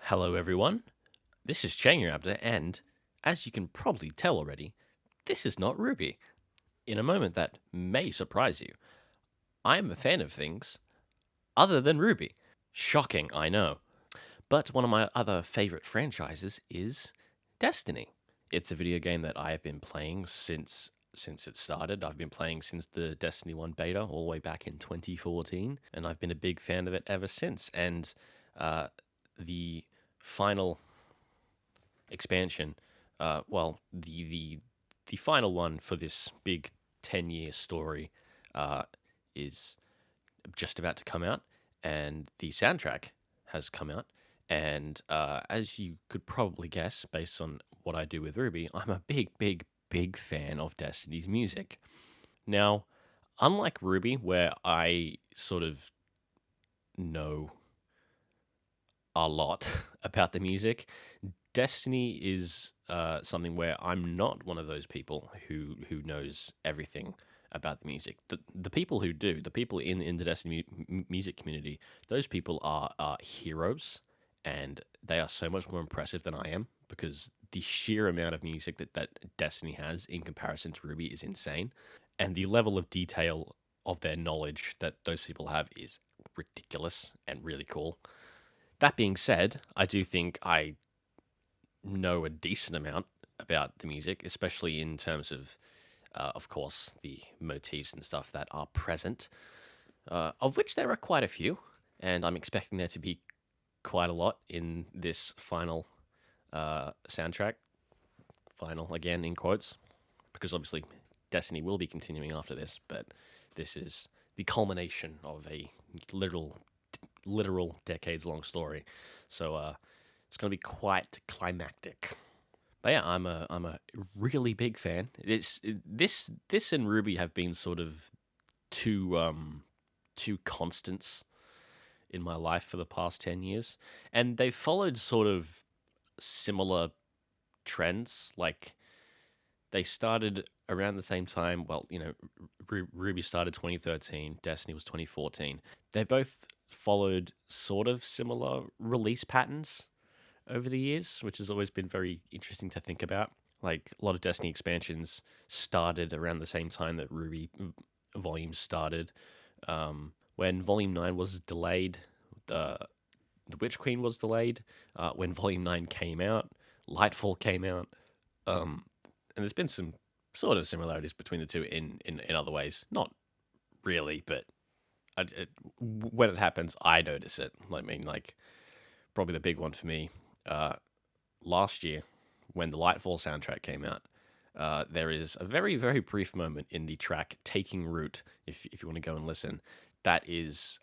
Hello, everyone. This is Changerabda, and as you can probably tell already, this is not RWBY. In a moment that may surprise you, I am a fan of things other than RWBY. Shocking, I know. But one of my other favorite franchises is Destiny. It's a video game that I have been playing since it started. I've been playing since the Destiny 1 beta all the way back in 2014, and I've been a big fan of it ever since. And the final expansion, the final one for this big 10-year story is just about to come out, and the soundtrack has come out. And as you could probably guess, based on what I do with RWBY, I'm a big fan of Destiny's music. Now, unlike RWBY, where I sort of know a lot about the music, Destiny is something where I'm not one of those people who knows everything about the music. The people who do, the people in the Destiny music community, those people are heroes, and they are so much more impressive than I am, because the sheer amount of music that Destiny has in comparison to RWBY is insane, and the level of detail of their knowledge that those people have is ridiculous and really cool. That being said, I do think I know a decent amount about the music, especially in terms of course, the motifs and stuff that are present, of which there are quite a few, and I'm expecting there to be quite a lot in this final soundtrack. Final, again, in quotes, because obviously Destiny will be continuing after this, but this is the culmination of a literal decades-long story. So it's going to be quite climactic. But yeah, I'm a really big fan. This and RWBY have been sort of two constants in my life for the past 10 years, and they've followed sort of similar trends. Like, they started around the same time. Well, RWBY started 2013, Destiny was 2014. They both followed sort of similar release patterns over the years, which has always been very interesting to think about. Like, a lot of Destiny expansions started around the same time that RWBY volumes started. When Volume 9 was delayed, the Witch Queen was delayed. When Volume 9 came out, Lightfall came out. And there's been some sort of similarities between the two in other ways. Not really, but when it happens, I notice it. I mean, like, probably the big one for me, last year, when the Lightfall soundtrack came out, there is a very brief moment in the track Taking Root, if you want to go and listen, that is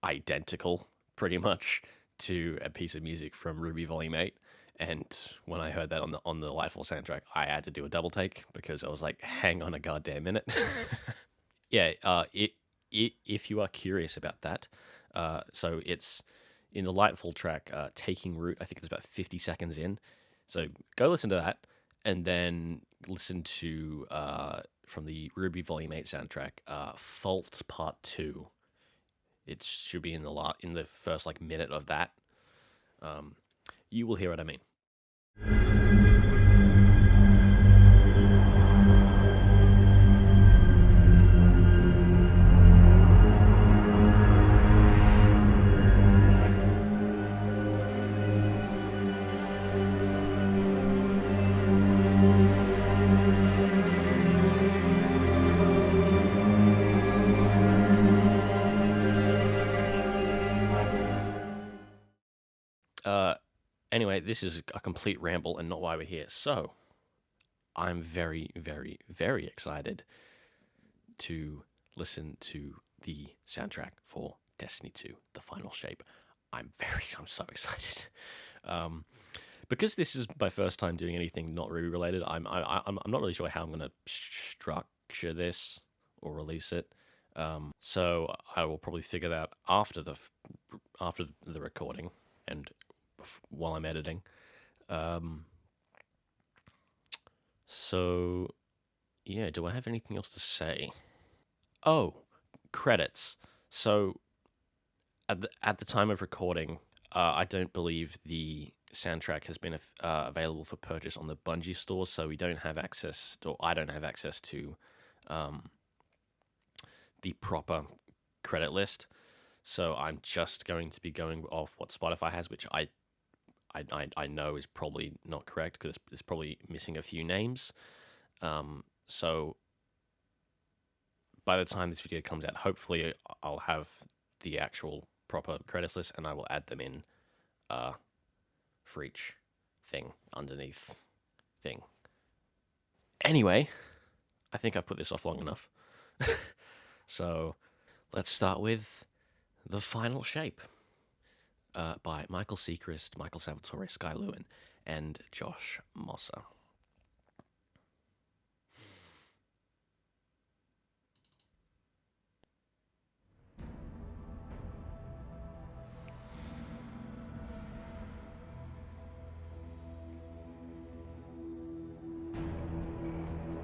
identical, pretty much, to a piece of music from RWBY Volume 8. And when I heard that on the Lightfall soundtrack, I had to do a double take, because I was like, hang on a goddamn minute. Yeah, if you are curious about that, so it's in the Lightfall track, Taking Root. I think it's about 50 seconds in. So go listen to that, and then listen to, from the RWBY Volume 8 soundtrack, Faults Part 2. It should be in the first minute of that. You will hear what I mean. Anyway, this is a complete ramble and not why we're here. So, I'm very excited to listen to the soundtrack for Destiny 2, The Final Shape. I'm so excited. Because this is my first time doing anything not RWBY related, I'm not really sure how I'm going to structure this or release it. So I will probably figure that out after the recording and while I'm editing. So yeah, do I have anything else to say? Oh, credits. So at the time of recording, I don't believe the soundtrack has been available for purchase on the Bungie store, so we don't have access, or I don't have access to the proper credit list. So I'm just going to be going off what Spotify has, which I know is probably not correct because it's probably missing a few names. So by the time this video comes out, hopefully I'll have the actual proper credits list and I will add them in for each thing underneath thing. Anyway, I think I've put this off long enough. So let's start with The Final Shape by Michael Seacrest, Michael Salvatore, Sky Lewin, and Josh Mosser.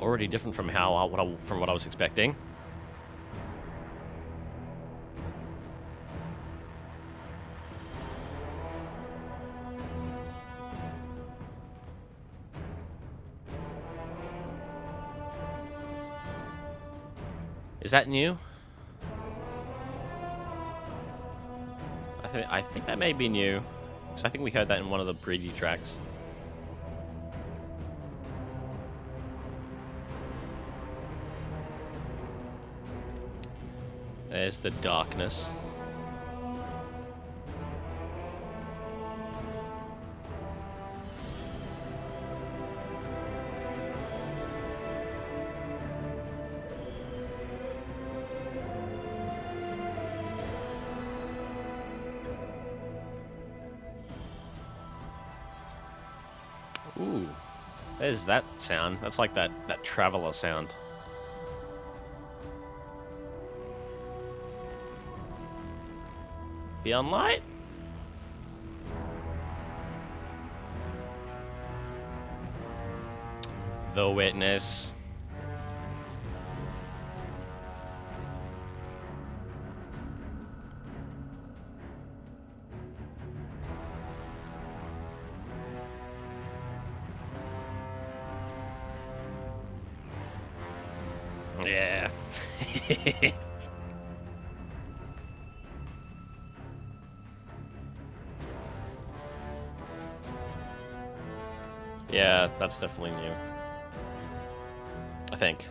Already different from what I was expecting. Is that new? I think that may be new, because I think we heard that in one of the preview tracks. There's the darkness. Ooh, there's that sound. That's like that traveler sound. Beyond light? The Witness. Yeah. Yeah, that's definitely new. I think.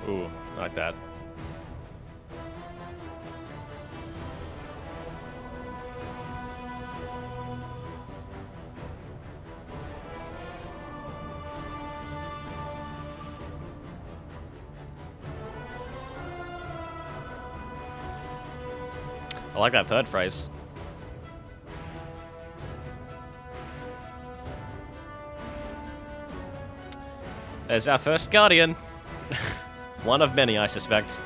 Ooh, like that. I like that third phrase. There's our first Guardian. One of many, I suspect.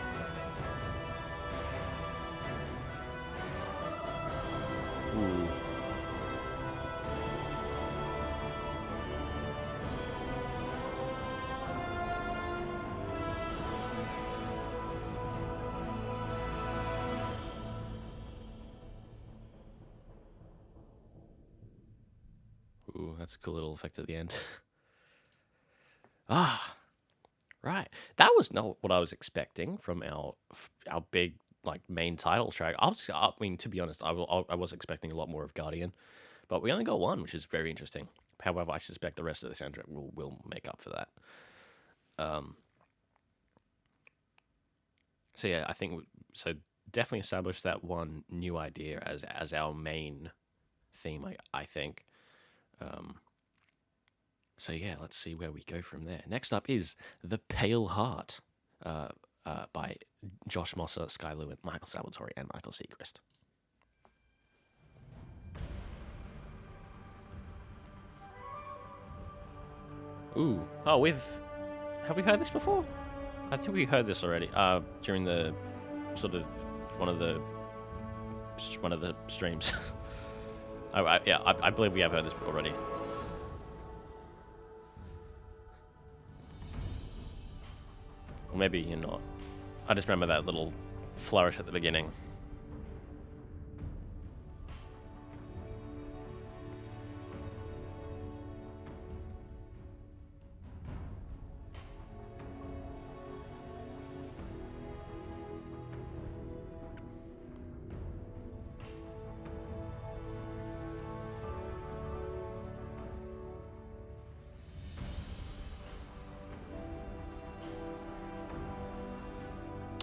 Ooh. Ooh, that's a cool little effect at the end. Right. That was not what I was expecting from our big main title track. I mean, to be honest, I was expecting a lot more of Guardian, but we only got one, which is very interesting. However, I suspect the rest of the soundtrack will make up for that. So yeah, I think so. Definitely establish that one new idea as our main theme. I think. So yeah, let's see where we go from there. Next up is The Pale Heart by Josh Mosser, Sky Lewin, Michael Salvatore, and Michael Seacrest. Ooh. Oh, have we heard this before? I think we heard this already. During the sort of one of the streams. I believe we have heard this already. Or maybe you're not. I just remember that little flourish at the beginning.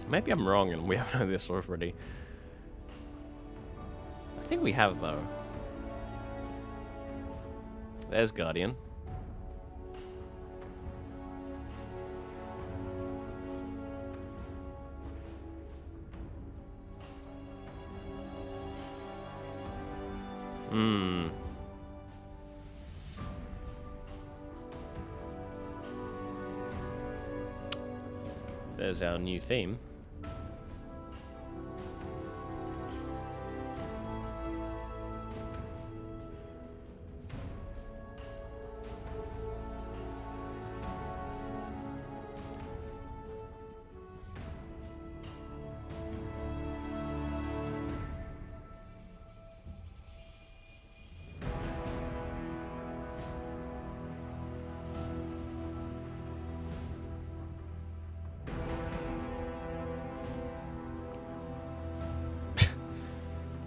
Maybe I'm wrong and we haven't heard this already. I think we have, though. There's Guardian. There's our new theme.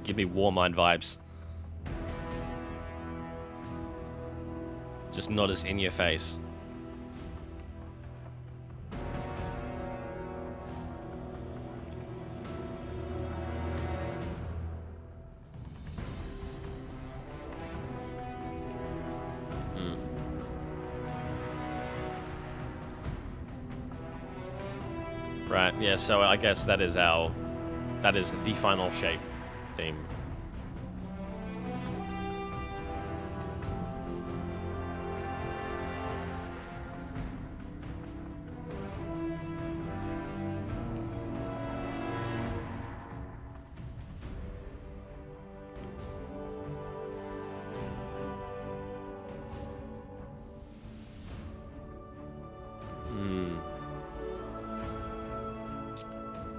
Give me Warmind vibes. Just not as in your face. Right, yeah, so I guess that is the final shape theme.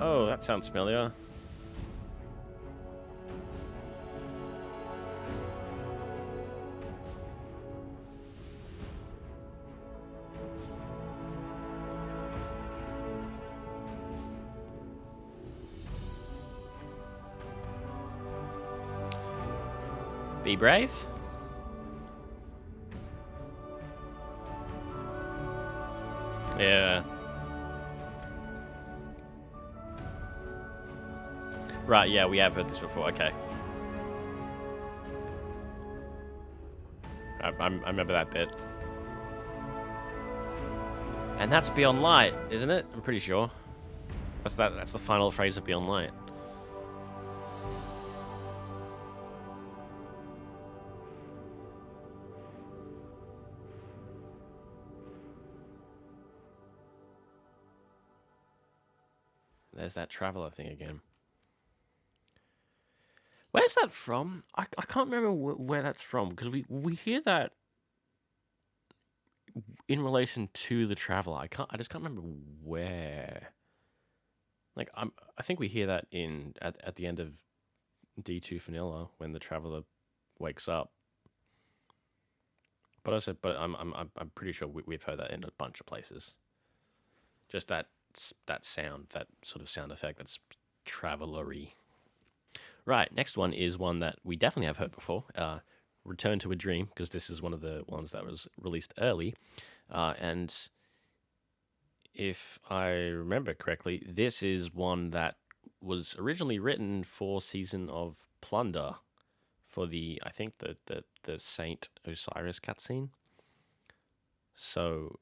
Oh, that sounds familiar. Be brave. Yeah. Right, yeah, we have heard this before, okay. I remember that bit. And that's Beyond Light, isn't it? I'm pretty sure. That's the final phrase of Beyond Light. There's that Traveler thing again. Where's that from? I can't remember where that's from, because we hear that in relation to the Traveler. I just can't remember where. Like I think we hear that at the end of D2 Vanilla when the Traveler wakes up. But I'm pretty sure we've heard that in a bunch of places. Just that sound, that sort of sound effect that's Traveler-y. Right, next one is one that we definitely have heard before. Return to a Dream, because this is one of the ones that was released early. And if I remember correctly, this is one that was originally written for Season of Plunder, for I think the Saint Osiris cutscene. So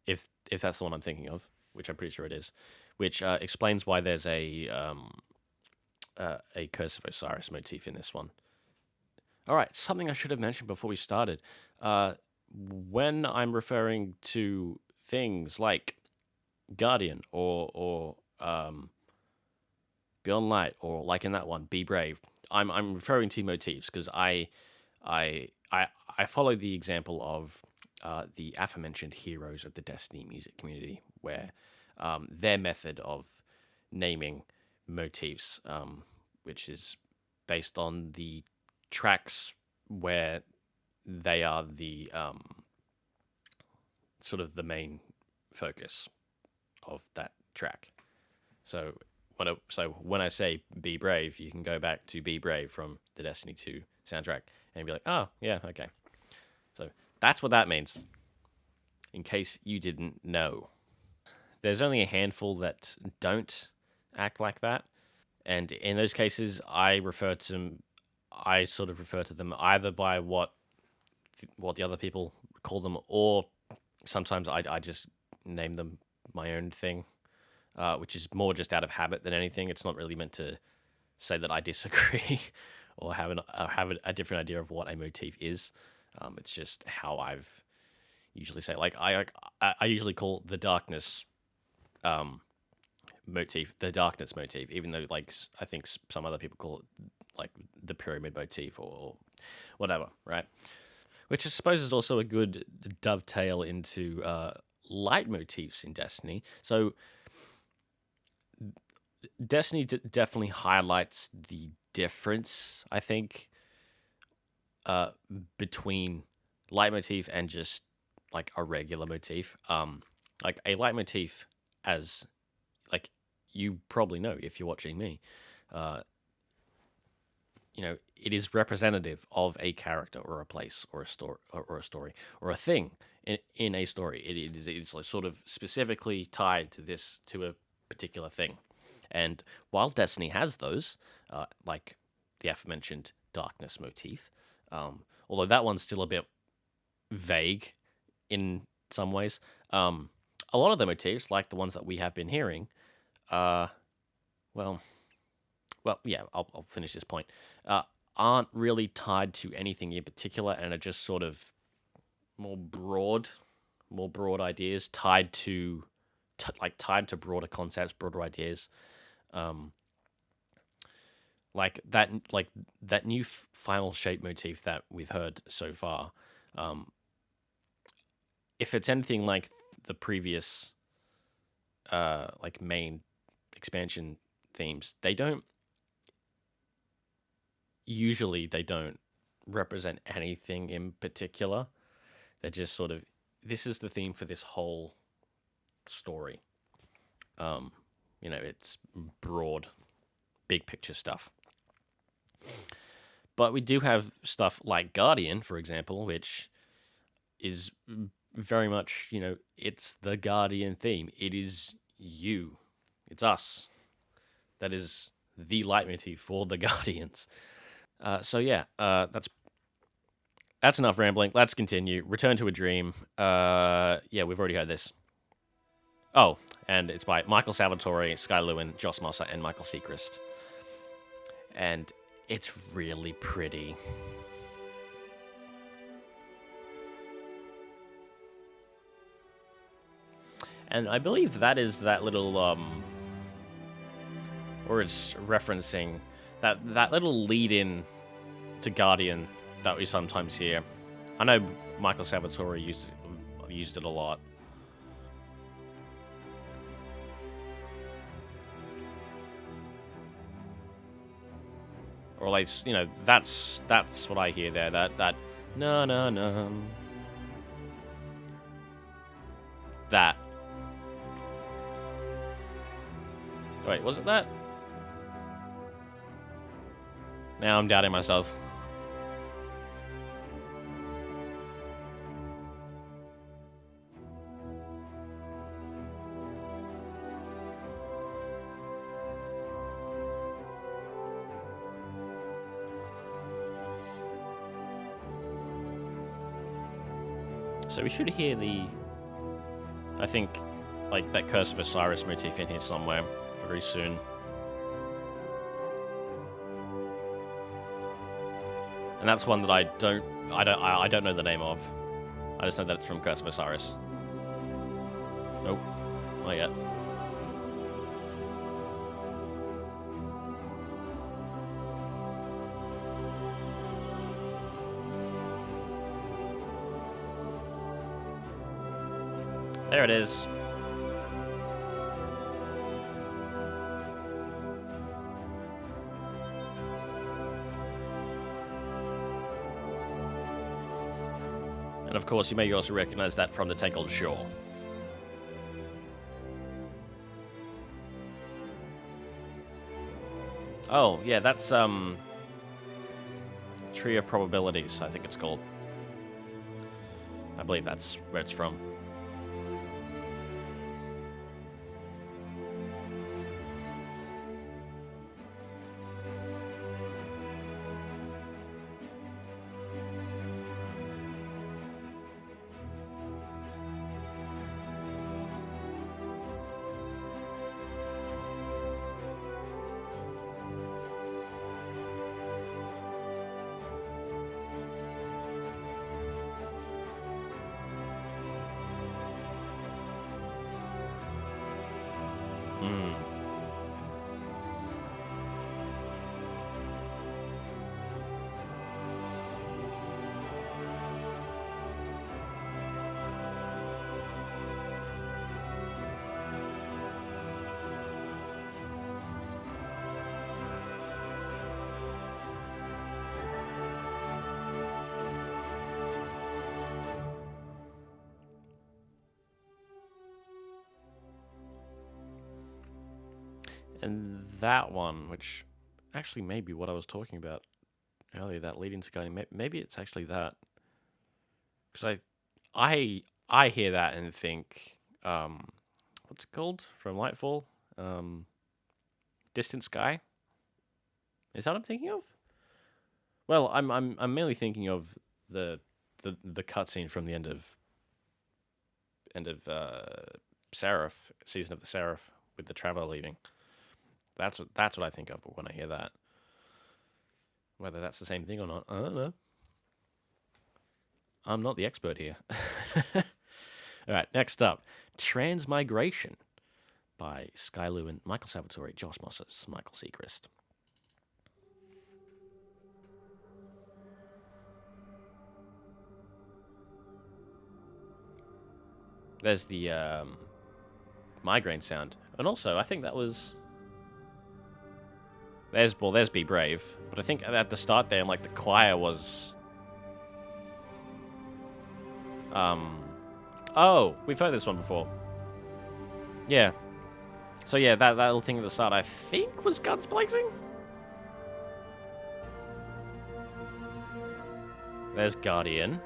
if that's the one I'm thinking of, which I'm pretty sure it is, which explains why there's a Curse of Osiris motif in this one. All right, something I should have mentioned before we started. When I'm referring to things like Guardian or Beyond Light, or like in that one, Be Brave, I'm referring to motifs because I follow the example of the aforementioned heroes of the Destiny music community, where their method of naming motifs, which is based on the tracks where they are the sort of the main focus of that track. So when I say Be Brave, you can go back to Be Brave from the Destiny 2 soundtrack and be like, oh yeah, okay. So that's what that means. In case you didn't know, there's only a handful that don't act like that, and in those cases, I sort of refer to them either by what the other people call them, or sometimes I just name them my own thing, which is more just out of habit than anything. It's not really meant to say that I disagree or have a different idea of what a motif is. It's just how I've usually say. Like I usually call the darkness motif the darkness motif, even though like I think some other people call it like the pyramid motif or whatever, right? Which I suppose is also a good dovetail into light motifs in Destiny. So Destiny definitely highlights the difference, I think, between light motif and just like a regular motif. Like a light motif, as like you probably know if you're watching me, it is representative of a character or a place or a story or a thing in a story. It's like sort of specifically tied to a particular thing. And while Destiny has those, like the aforementioned darkness motif, although that one's still a bit vague in some ways, a lot of the motifs, like the ones that we have been hearing, well, yeah, I'll finish this point, aren't really tied to anything in particular, and are just sort of more broad ideas tied to broader concepts, broader ideas. Like that new final shape motif that we've heard so far. If it's anything like the previous, like main expansion themes, they don't represent anything in particular. They're just sort of, this is the theme for this whole story. It's broad, big picture stuff. But we do have stuff like Guardian, for example, which is very much, it's the Guardian theme. It is you. It's us. That is the leitmotif for the Guardians. So yeah, that's enough rambling. Let's continue. Return to a Dream. Yeah, we've already heard this. Oh, and it's by Michael Salvatore, Sky Lewin, Joss Mossa, and Michael Seacrest. And it's really pretty. And I believe that is that little, or it's referencing that little lead-in to Guardian that we sometimes hear. I know Michael Salvatore used it a lot. Or like, that's what I hear there. That no. That. Wait, was it that? Now I'm doubting myself. So we should hear the, I think, like that Curse of Osiris motif in here somewhere very soon. And that's one that I don't know the name of. I just know that it's from Curse of Osiris. Nope, not yet. There it is. And of course, you may also recognize that from the Tangled Shore. Oh, yeah, that's, Tree of Probabilities, I think it's called. I believe that's where it's from. And that one, which actually may be what I was talking about earlier, that leading to Guardian, maybe it's actually that. Because I hear that and think, what's it called from Lightfall? Distant Sky. Is that what I'm thinking of? Well, I'm mainly thinking of the cutscene from the end of Seraph, Season of the Seraph, with the Traveler leaving. That's what I think of when I hear that. Whether that's the same thing or not, I don't know. I'm not the expert here. All right, next up, Transmigration by Sky Lewin, Michael Salvatore, Josh Mosses, Michael Seacrest. There's the migraine sound, and also I think that was. There's Be Brave, but I think at the start there, like the choir was. Oh, we've heard this one before. Yeah. So yeah, that little thing at the start, I think was Guns Blazing. There's Guardian.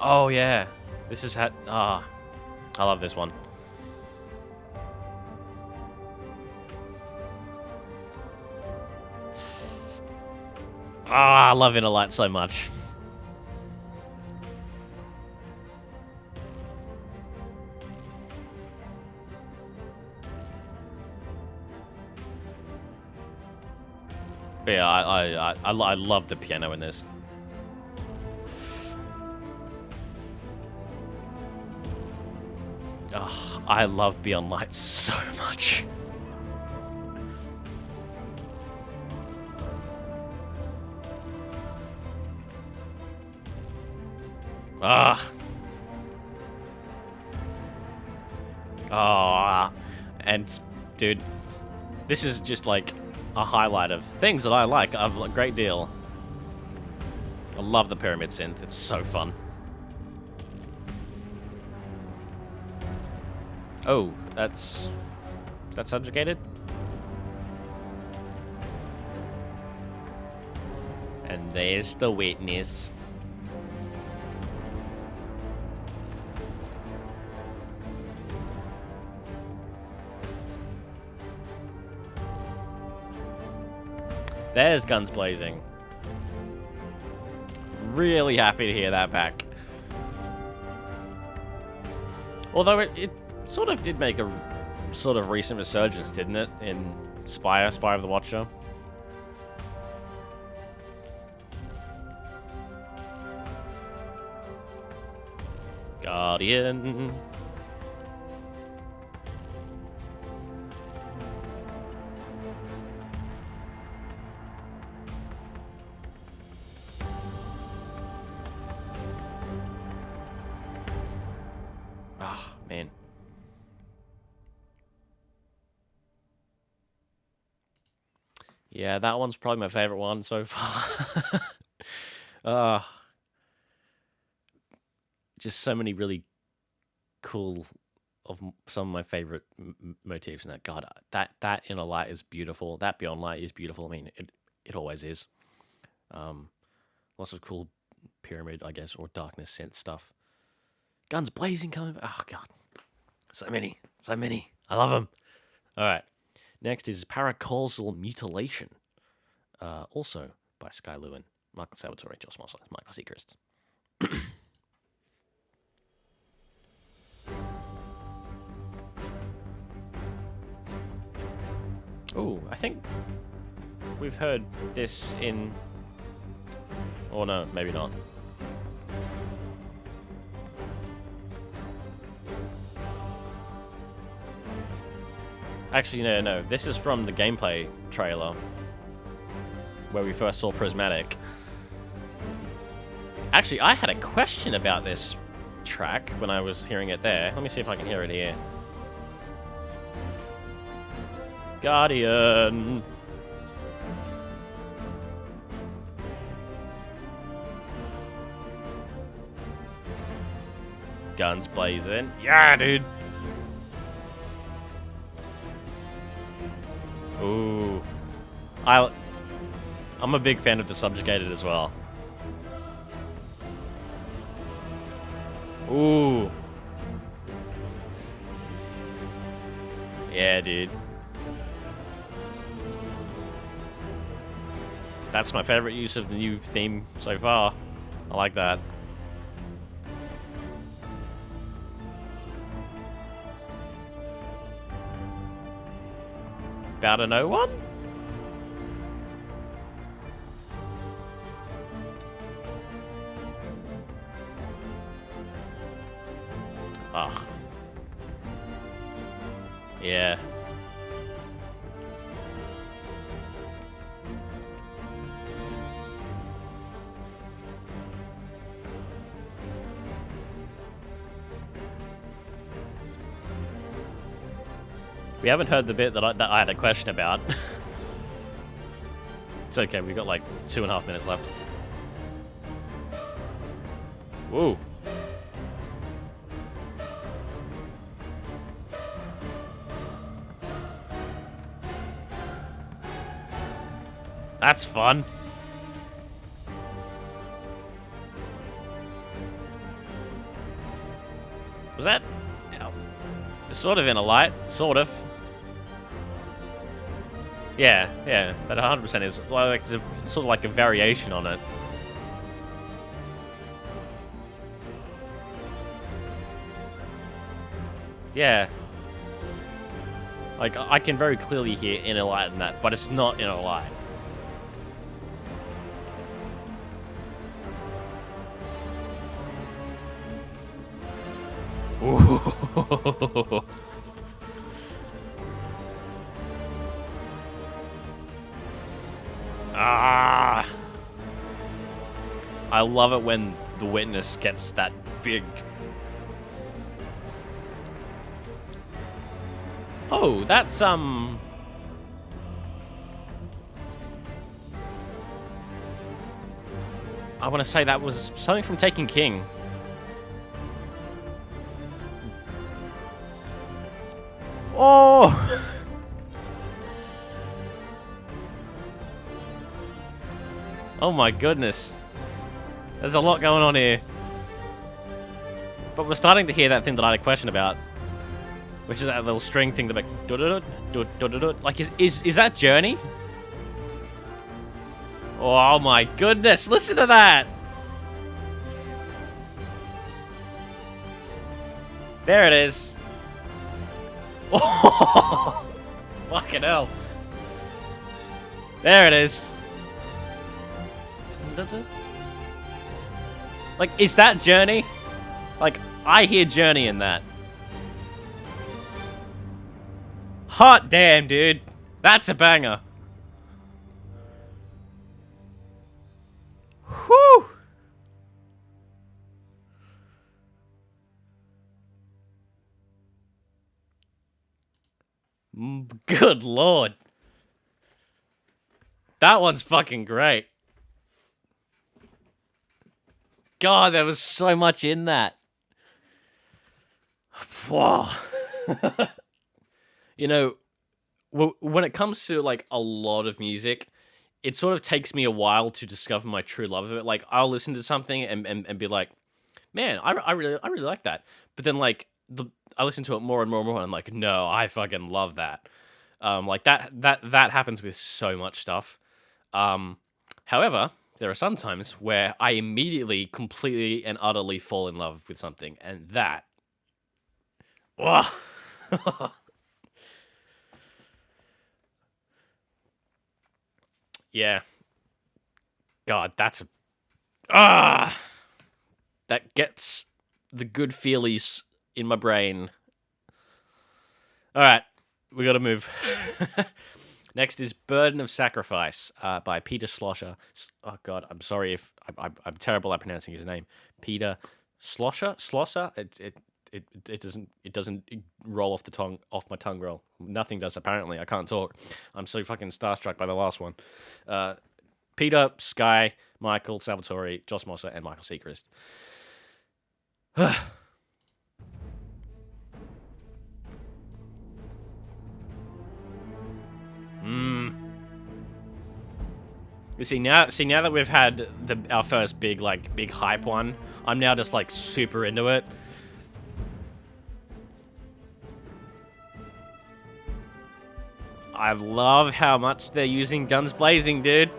Oh yeah, this is I love this one. I love Inner Light so much. But yeah, I love the piano in this. Oh, I love Beyond Light so much. And dude, this is just like a highlight of things that I like a great deal. I love the pyramid synth, it's so fun. Oh, is that subjugated? And there's the witness. There's guns blazing. Really happy to hear that back. Although it sort of did make a sort of recent resurgence, didn't it? In Spire of the Watcher. Guardian. Ah, man. Yeah, that one's probably my favorite one so far. Just so many really cool some of my favorite motifs in that. God, that inner light is beautiful. That beyond light is beautiful. I mean, it always is. Lots of cool pyramid, I guess, or darkness synth stuff. Guns blazing coming back. Oh, God. So many. I love them. All right. Next is Paracausal Mutilation. Also by Sky Lewin, Michael Salvatore, Joss Mossler, Michael Seacrest. Ooh, I think we've heard this in... Oh, no, maybe not. Actually, no. This is from the gameplay trailer, where we first saw Prismatic. Actually, I had a question about this track when I was hearing it there. Let me see if I can hear it here. Guardian. Guns blazing. Yeah, dude. Ooh. I'm a big fan of the Subjugated as well. Ooh. Yeah, dude. That's my favorite use of the new theme so far. I like that. Bow to no one? Ugh. Yeah. We haven't heard the bit that I had a question about. It's okay, we've got like 2.5 minutes left. Woo. That's fun. Was that? Yeah. It's sort of in a light, sort of. Yeah, that 100% is like it's sort of like a variation on it. Yeah. Like I can very clearly hear inner light in that, but it's not inner light. Ooh. Ah! I love it when the witness gets that big. Oh, that's I want to say that was something from Taken King. Oh! Oh my goodness. There's a lot going on here. But we're starting to hear that thing that I had a question about. Which is that little string thing that like... Like, is that Journey? Oh my goodness, listen to that! There it is. Oh, fucking hell. There it is. Like, is that Journey? Like, I hear Journey in that. Hot damn, dude. That's a banger. Whew. Good lord. That one's fucking great. God, there was so much in that. Wow. You know, when it comes to, like, a lot of music, it sort of takes me a while to discover my true love of it. Like, I'll listen to something and be like, man, I really like that. But then, like, I listen to it more and more and more, and I'm like, no, I fucking love that. Like, that happens with so much stuff. However, there are some times where I immediately, completely, and utterly fall in love with something, and that... Ugh. Yeah. God, that's a... That gets the good feelies in my brain. Alright, we gotta move. Next is Burden of Sacrifice by Peter Schlosser. Oh god, I'm sorry if... I'm terrible at pronouncing his name. Peter Schlosser? Schlosser? It doesn't roll off my tongue roll. Nothing does, apparently. I can't talk. I'm so fucking starstruck by the last one. Peter, Sky, Michael, Salvatore, Joss Mosser, and Michael Seacrest. You see now that we've had our first big hype one, I'm now just like super into it. I love how much they're using Guns Blazing, dude.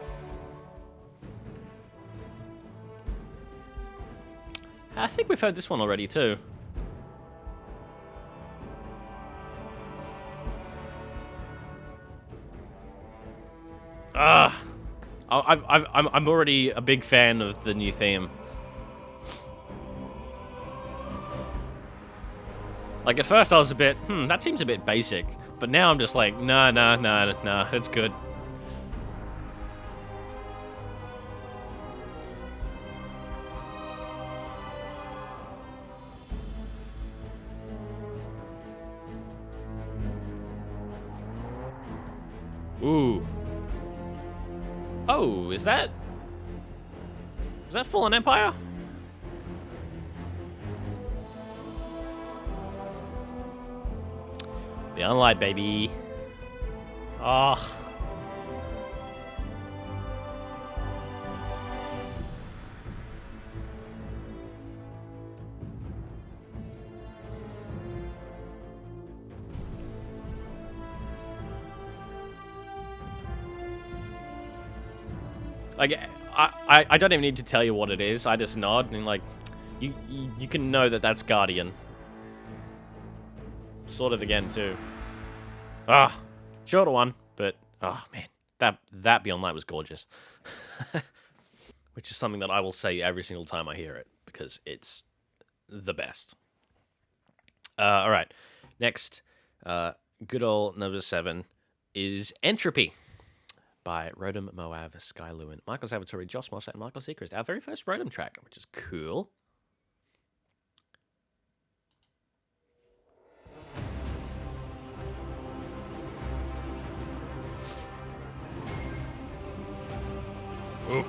I think we've heard this one already, too. I'm already a big fan of the new theme. Like, at first I was a bit, that seems a bit basic. But now I'm just like, nah, it's good. Ooh. Oh, is that Fallen Empire? Beyond Light, baby. Oh. Like, I don't even need to tell you what it is. I just nod and, like, you can know that that's Guardian. Sort of again, too. Shorter one, but, oh, man. That Beyond Light was gorgeous. Which is something that I will say every single time I hear it, because it's the best. Alright. Next, good old number 7 is Entropy by Rotom, Moab, Sky Lewin, Michael Salvatore, Joss Mosser, and Michael Seacrest. Our very first Rotom track, which is cool. Ooh.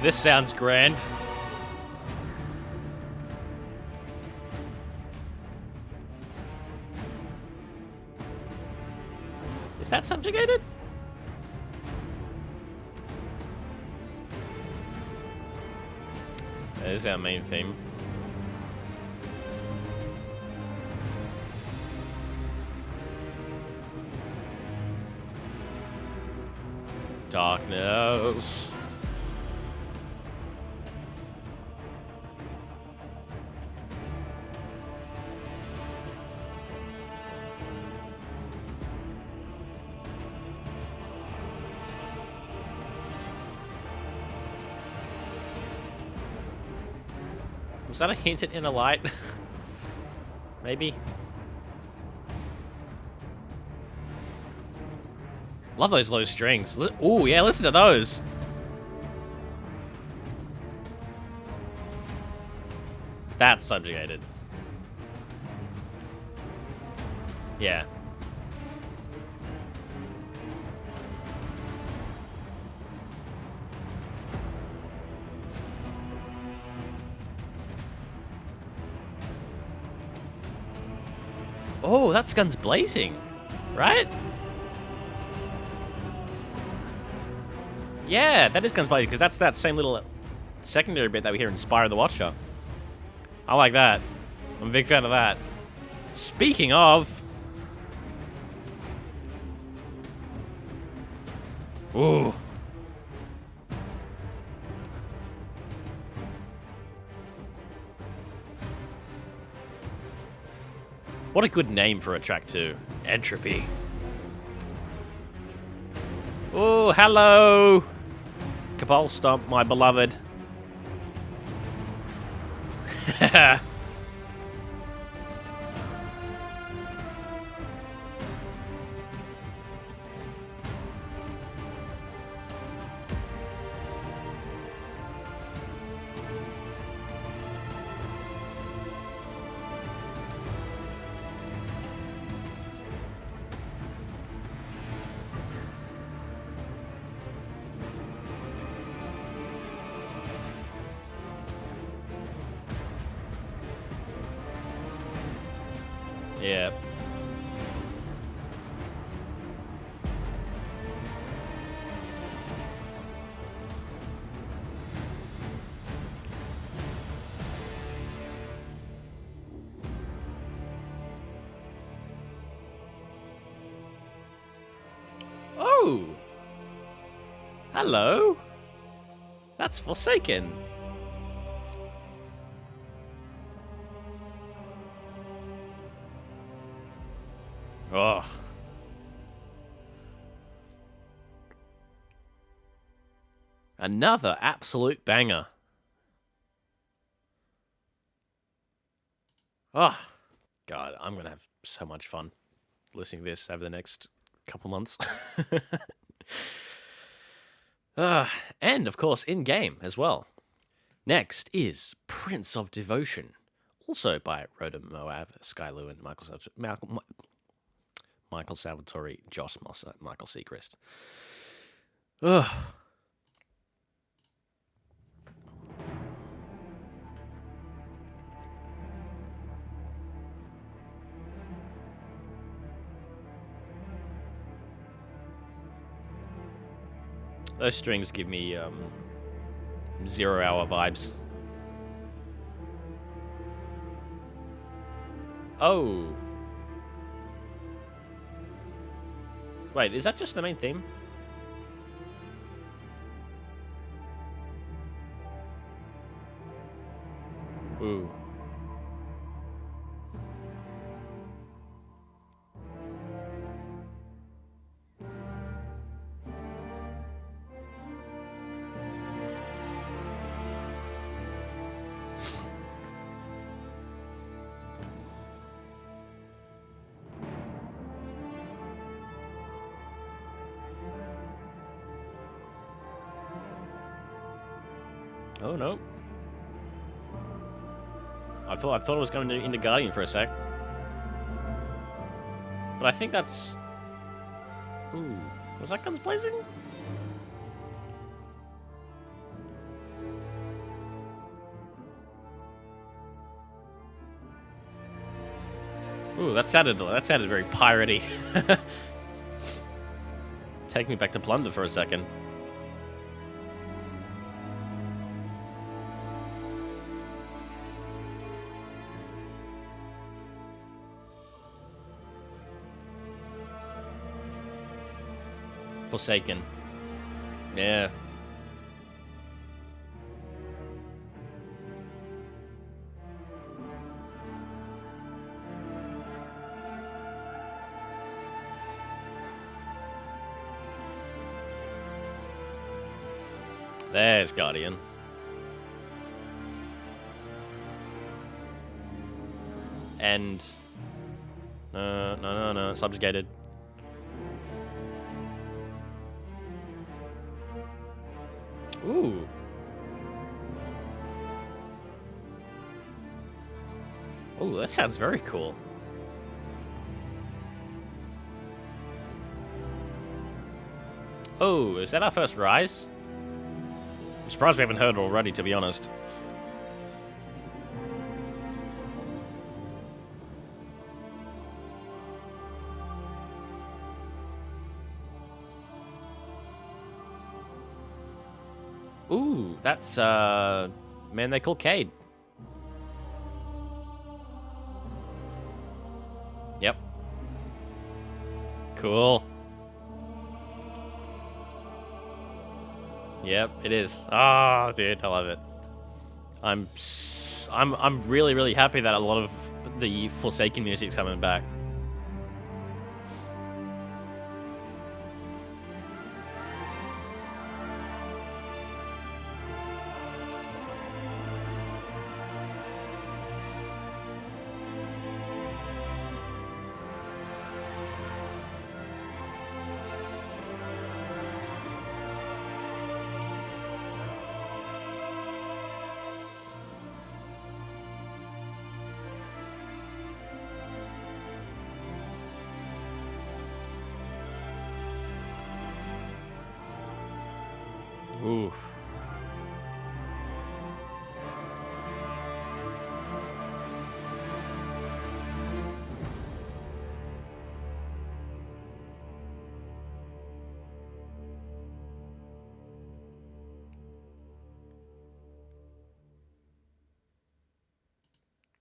This sounds grand. Is that subjugated? That is our main theme. Darkness. Was that a hint at Inner Light? Maybe. Love those low strings. Oh yeah, listen to those. That's subjugated. Yeah. Oh, that's guns blazing, right? Yeah, that is guns blazing, because that's that same little secondary bit that we hear Inspire the Watcher. I like that. I'm a big fan of that. Speaking of... Ooh. What a good name for a track too. Entropy. Oh, hello! Cabal Stomp, my beloved. Yeah. Oh! Hello! That's Forsaken. Oh. Another absolute banger. Oh. God, I'm going to have so much fun listening to this over the next couple months. And, of course, in-game as well. Next is Prince of Devotion. Also by Rhoda Moab, Sky Lou, and Michael Salvatore, Josh Moss, Michael Seacrest. Ugh. Those strings give me 0 Hour vibes. Oh. Wait, is that just the main theme? Ooh. Oh no. I thought it was going into Guardian for a sec. But I think that's... Ooh. Was that Guns Blazing? Ooh, that sounded very piratey. take me back to Plunder for a second. Forsaken. Yeah. There's Guardian. And... No. Subjugated. Ooh. Ooh, that sounds very cool. Oh, is that our first rise? I'm surprised we haven't heard it already, to be honest. Ooh, that's, man they call Cade. Yep. Cool. Yep, it is. Oh, dude, I love it. I'm really, really happy that a lot of the Forsaken music's coming back. Oof.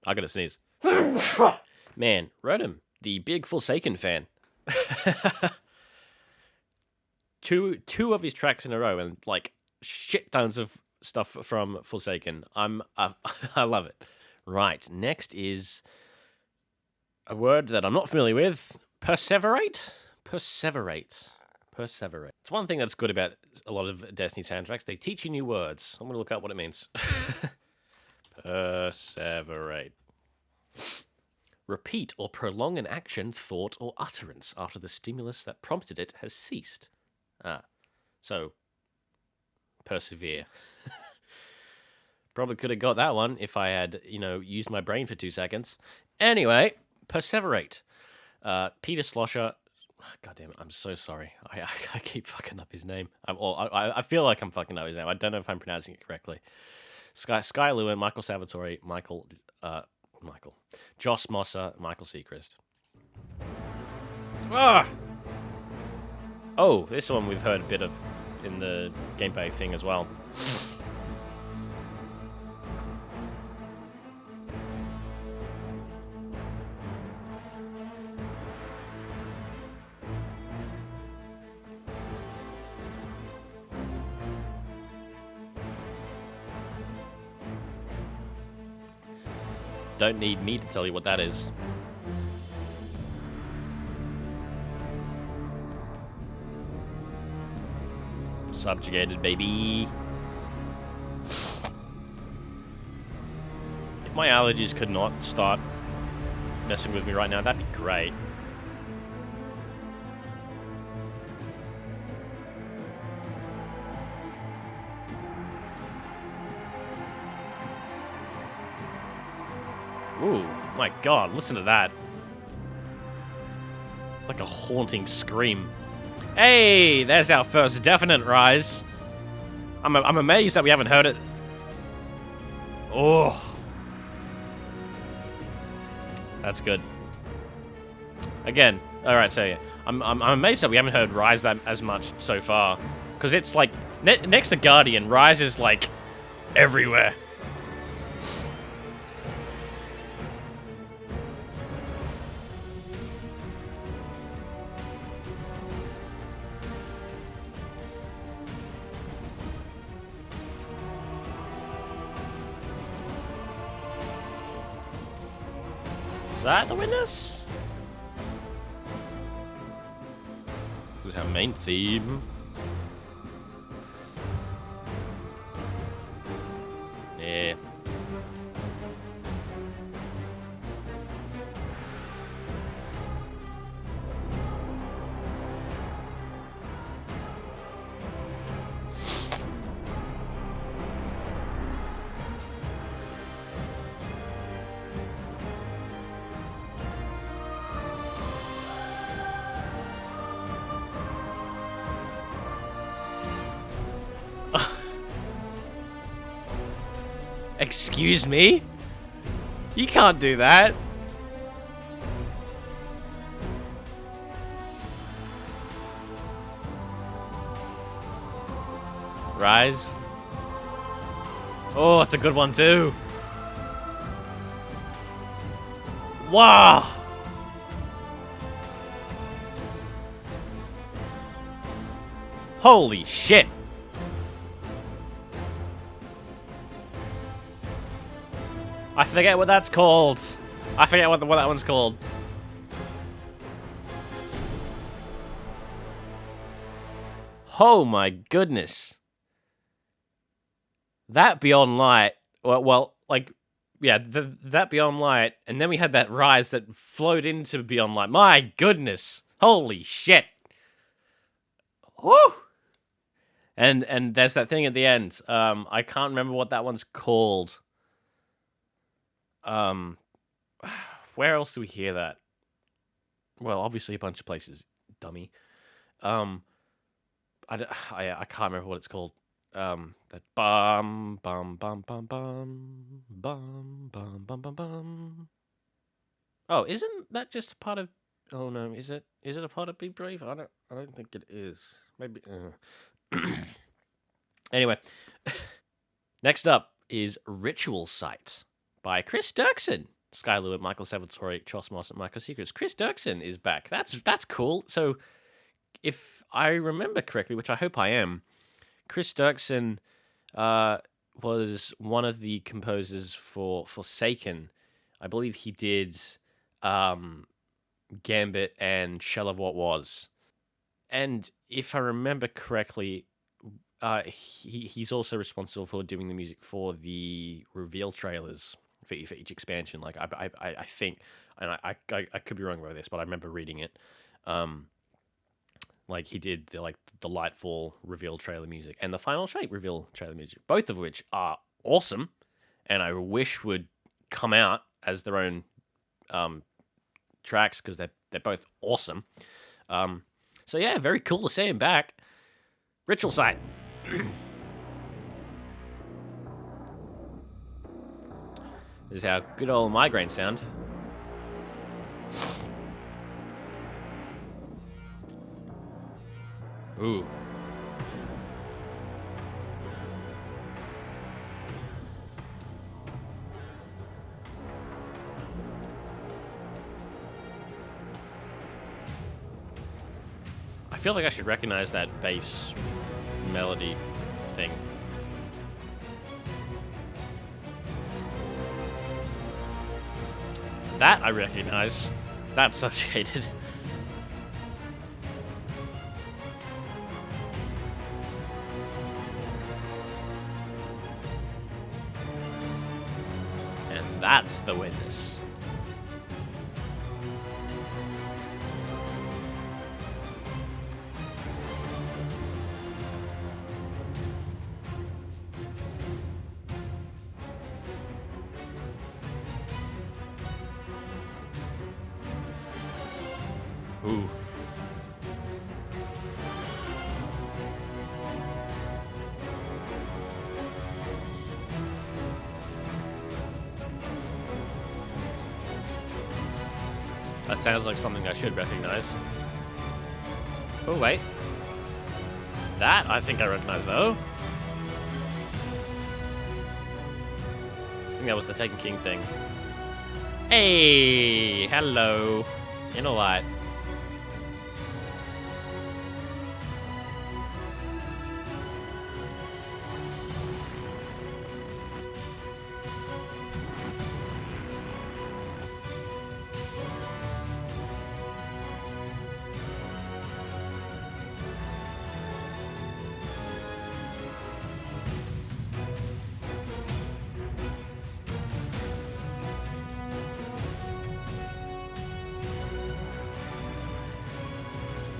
I gotta sneeze. Man, Rotom, the big Forsaken fan. Two of his tracks in a row and like shit tons of stuff from Forsaken. I love it. Right, next is a word that I'm not familiar with. Perseverate. It's one thing that's good about a lot of Destiny soundtracks. They teach you new words. I'm gonna look up what it means. Perseverate. Repeat or prolong an action, thought, or utterance after the stimulus that prompted it has ceased. So, persevere. Probably could have got that one if I had, used my brain for 2 seconds. Anyway, Perseverate. Peter Slosher. God damn it, I'm so sorry. I keep fucking up his name. I feel like I'm fucking up his name. I don't know if I'm pronouncing it correctly. Sky Lewin, Michael Salvatore, Joss Mosser, Michael Seacrest. Ah! Oh, this one we've heard a bit of in the gameplay thing as well. Don't need me to tell you what that is. Subjugated, baby. If my allergies could not start messing with me right now, that'd be great. Ooh, my God, listen to that. Like a haunting scream. Hey, there's our first definite rise. I'm amazed that we haven't heard it. Oh. That's good. Again, alright, so yeah. I'm amazed that we haven't heard Rise that as much so far, because it's like next to Guardian, Rise is like everywhere. Is that the witness? This is our main theme. Yeah. Excuse me? You can't do that. Rise. Oh, it's a good one too. Wow. Holy shit. I forget what that's called. I forget what that one's called. Oh my goodness. That Beyond Light, well, like, yeah, that Beyond Light, and then we had that Rise that flowed into Beyond Light. My goodness. Holy shit. Woo! And there's that thing at the end. I can't remember what that one's called. Where else do we hear that? Well, obviously a bunch of places, dummy. I can't remember what it's called. That bum bum bum bum bum bum bum bum bum bum. Oh, isn't that just a part of? Oh no, is it? Is it a part of Be Brave? I don't think it is. Maybe. Anyway, next up is Ritual Site by Chris Dirksen. Sky Lewis, Michael Salvatore, Charles Moss, and Michael Secrets. Chris Dirksen is back. That's cool. So, if I remember correctly, which I hope I am, Chris Dirksen was one of the composers for Forsaken. I believe he did Gambit and Shell of What Was. And if I remember correctly, he's also responsible for doing the music for the reveal trailers for each expansion. Like I think, and I could be wrong about this, but I remember reading it. Like he did the Lightfall reveal trailer music and the Final Shape reveal trailer music, both of which are awesome, and I wish would come out as their own tracks because they're both awesome. So yeah, very cool to see him back. Ritual Site. This is our good old migraine sound. Ooh. I feel like I should recognize that bass melody thing. That I recognize. That's subjugated. And that's the witness. Ooh. That sounds like something I should recognize. Oh, wait. That, I think I recognize, though. I think that was the Taken King thing. Hey! Hello. In a light.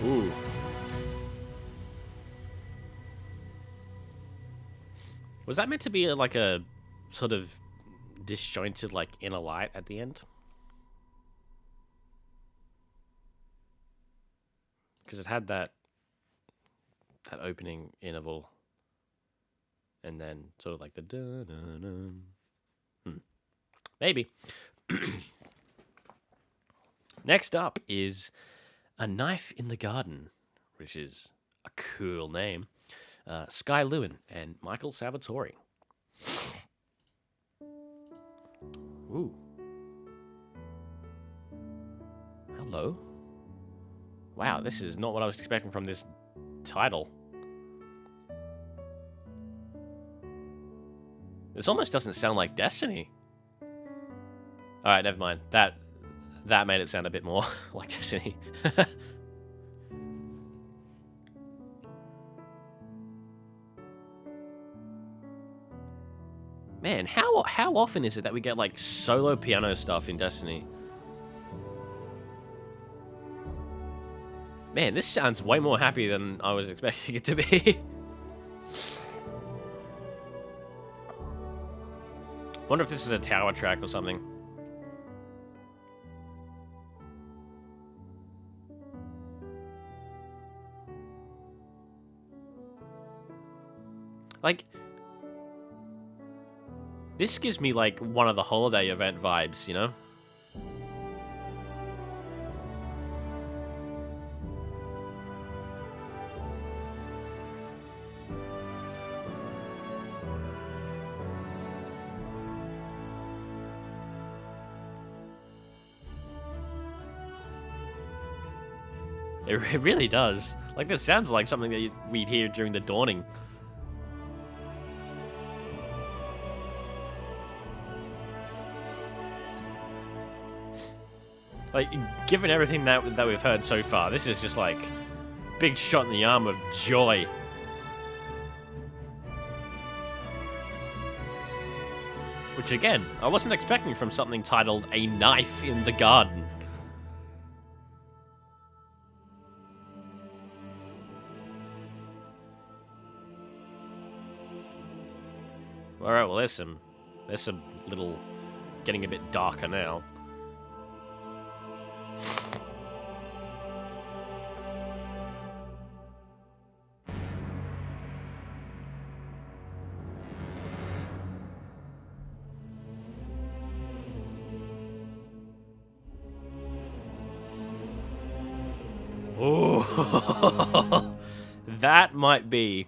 Ooh. Was that meant to be like a sort of disjointed, like, inner light at the end? Because it had that opening interval, and then sort of like the dun-dun-dun. Maybe. Next up is A Knife in the Garden, which is a cool name. Sky Lewin and Michael Salvatore. Ooh. Hello. Wow, this is not what I was expecting from this title. This almost doesn't sound like Destiny. Alright, never mind. That made it sound a bit more like Destiny. Man, how often is it that we get, like, solo piano stuff in Destiny? Man, this sounds way more happy than I was expecting it to be. Wonder if this is a tower track or something. Like, this gives me, like, one of the holiday event vibes, you know? It really does. Like, this sounds like something that we'd hear during the dawning. Like, given everything that we've heard so far, this is just like big shot in the arm of joy. Which again, I wasn't expecting from something titled A Knife in the Garden. Alright, well there's some little getting a bit darker now. Oh, that might be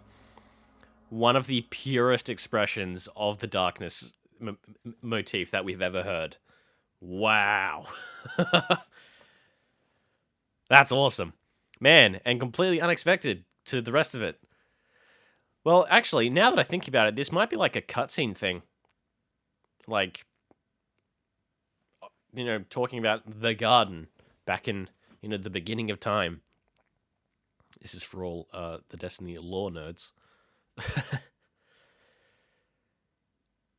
one of the purest expressions of the darkness motif that we've ever heard. Wow. That's awesome. Man, and completely unexpected to the rest of it. Well, actually, now that I think about it, this might be like a cutscene thing. Like, you know, talking about the garden back in, you know, the beginning of time. This is for all the Destiny lore nerds.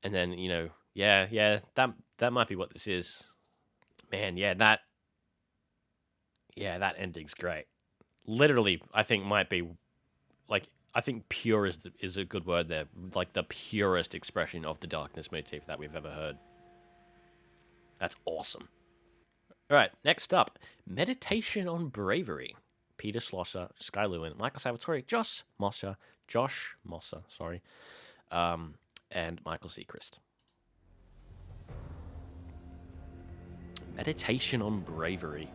And then, you know, yeah, that might be what this is. Man, that ending's great. Literally, I think might be, like, I think pure is a good word there. Like, the purest expression of the darkness motif that we've ever heard. That's awesome. Alright, next up, Meditation on Bravery. Peter Schlosser, Sky Lewin, Michael Salvatore, Josh Mosser, and Michael Seacrest. Meditation on Bravery.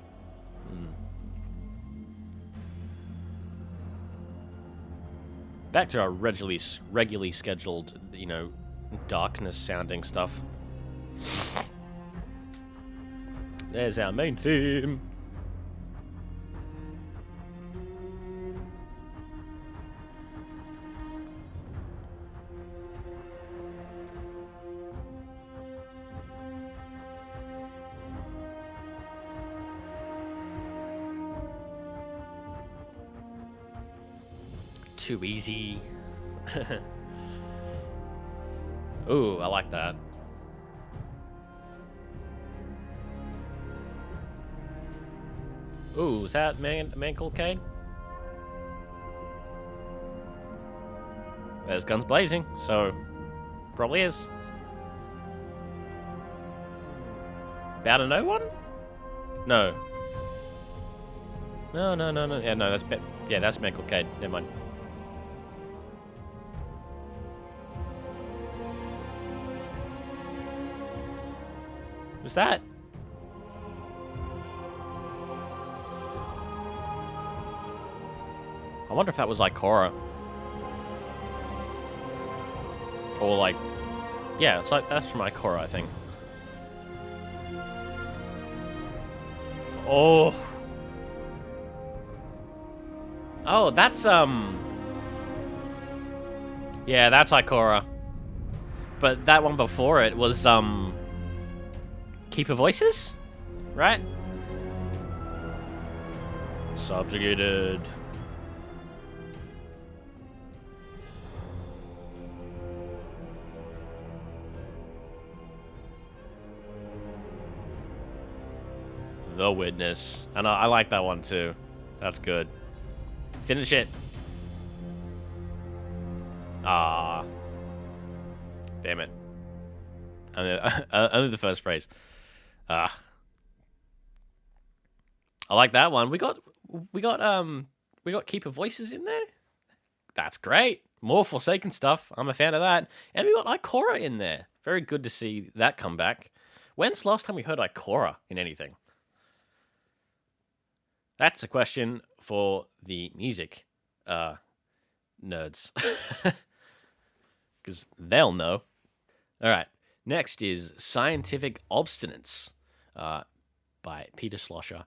Back to our regularly scheduled, you know, darkness sounding stuff. There's our main theme. Too easy. Ooh, I like that. Ooh, is that man called Cade? There's guns blazing, so probably is. Bow to no one? No. No. Yeah, no, that's man called Cade. Never mind. What's that? I wonder if that was like Korra. Or like... Yeah, it's like that's from Ikora, I think. Oh. Oh, that's yeah, that's Ikora. But that one before it was Keeper Voices? Right? Subjugated. The Witness. And I like that one too. That's good. Finish it. Ah. Damn it. Only the first phrase. Ah. I like that one. We got Keeper Voices in there. That's great. More Forsaken stuff. I'm a fan of that. And we got Ikora in there. Very good to see that come back. When's the last time we heard Ikora in anything? That's a question for the music nerds. Because they'll know. Alright, next is Scientific Obstinance by Peter Schlosser.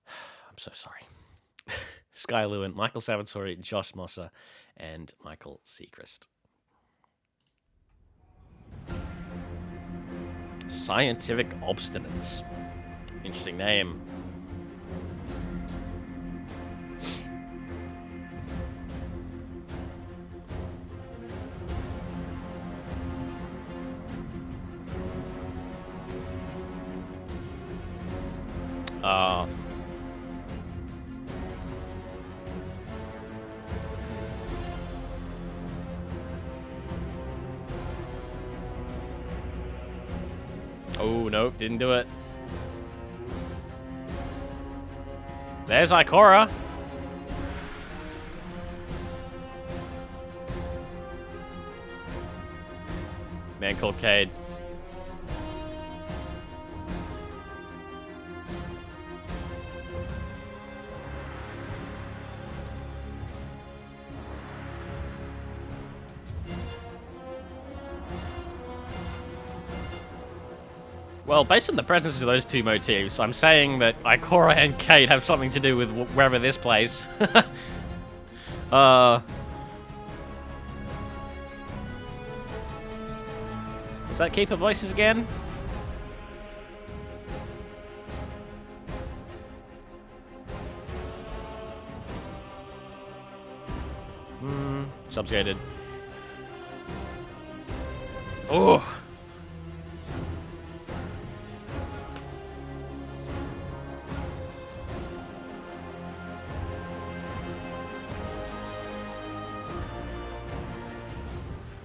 I'm so sorry. Sky Lewin, Michael Salvatore, Josh Mosser, and Michael Seacrest. Scientific Obstinance. Interesting name. Oh, nope, didn't do it. There's Ikora. Man called Cade. Well, based on the presence of those two motifs, I'm saying that Ikora and Cade have something to do with wherever this plays. Is that Keeper Voices again? Subjugated. Oh.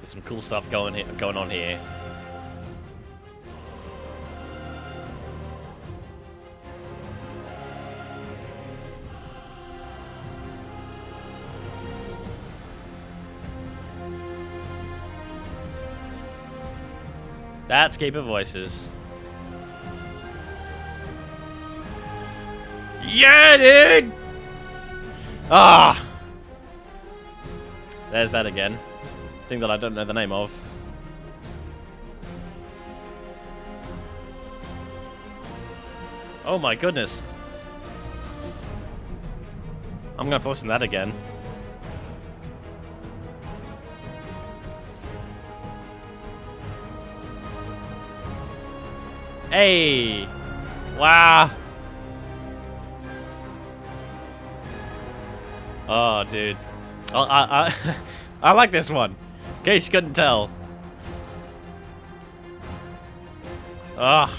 Some cool stuff going on here. That's Keeper Voices. Yeah, dude! Ah! There's that again. Thing that I don't know the name of. Oh my goodness. I'm gonna have to listen to that again. Hey! Wow! Oh, dude. Oh, I like this one. In case you couldn't tell. Ugh.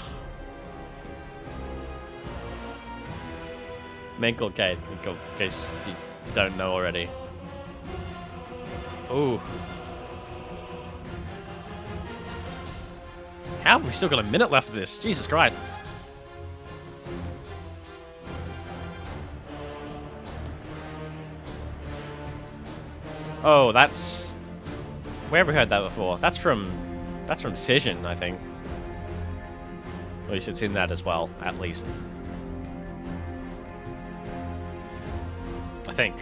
Inculcate, in case you don't know already. Ooh. How have we still got a minute left of this? Jesus Christ. Oh, that's... Where have we heard that before? That's from Cision, I think. At least it's in that as well, at least. I think.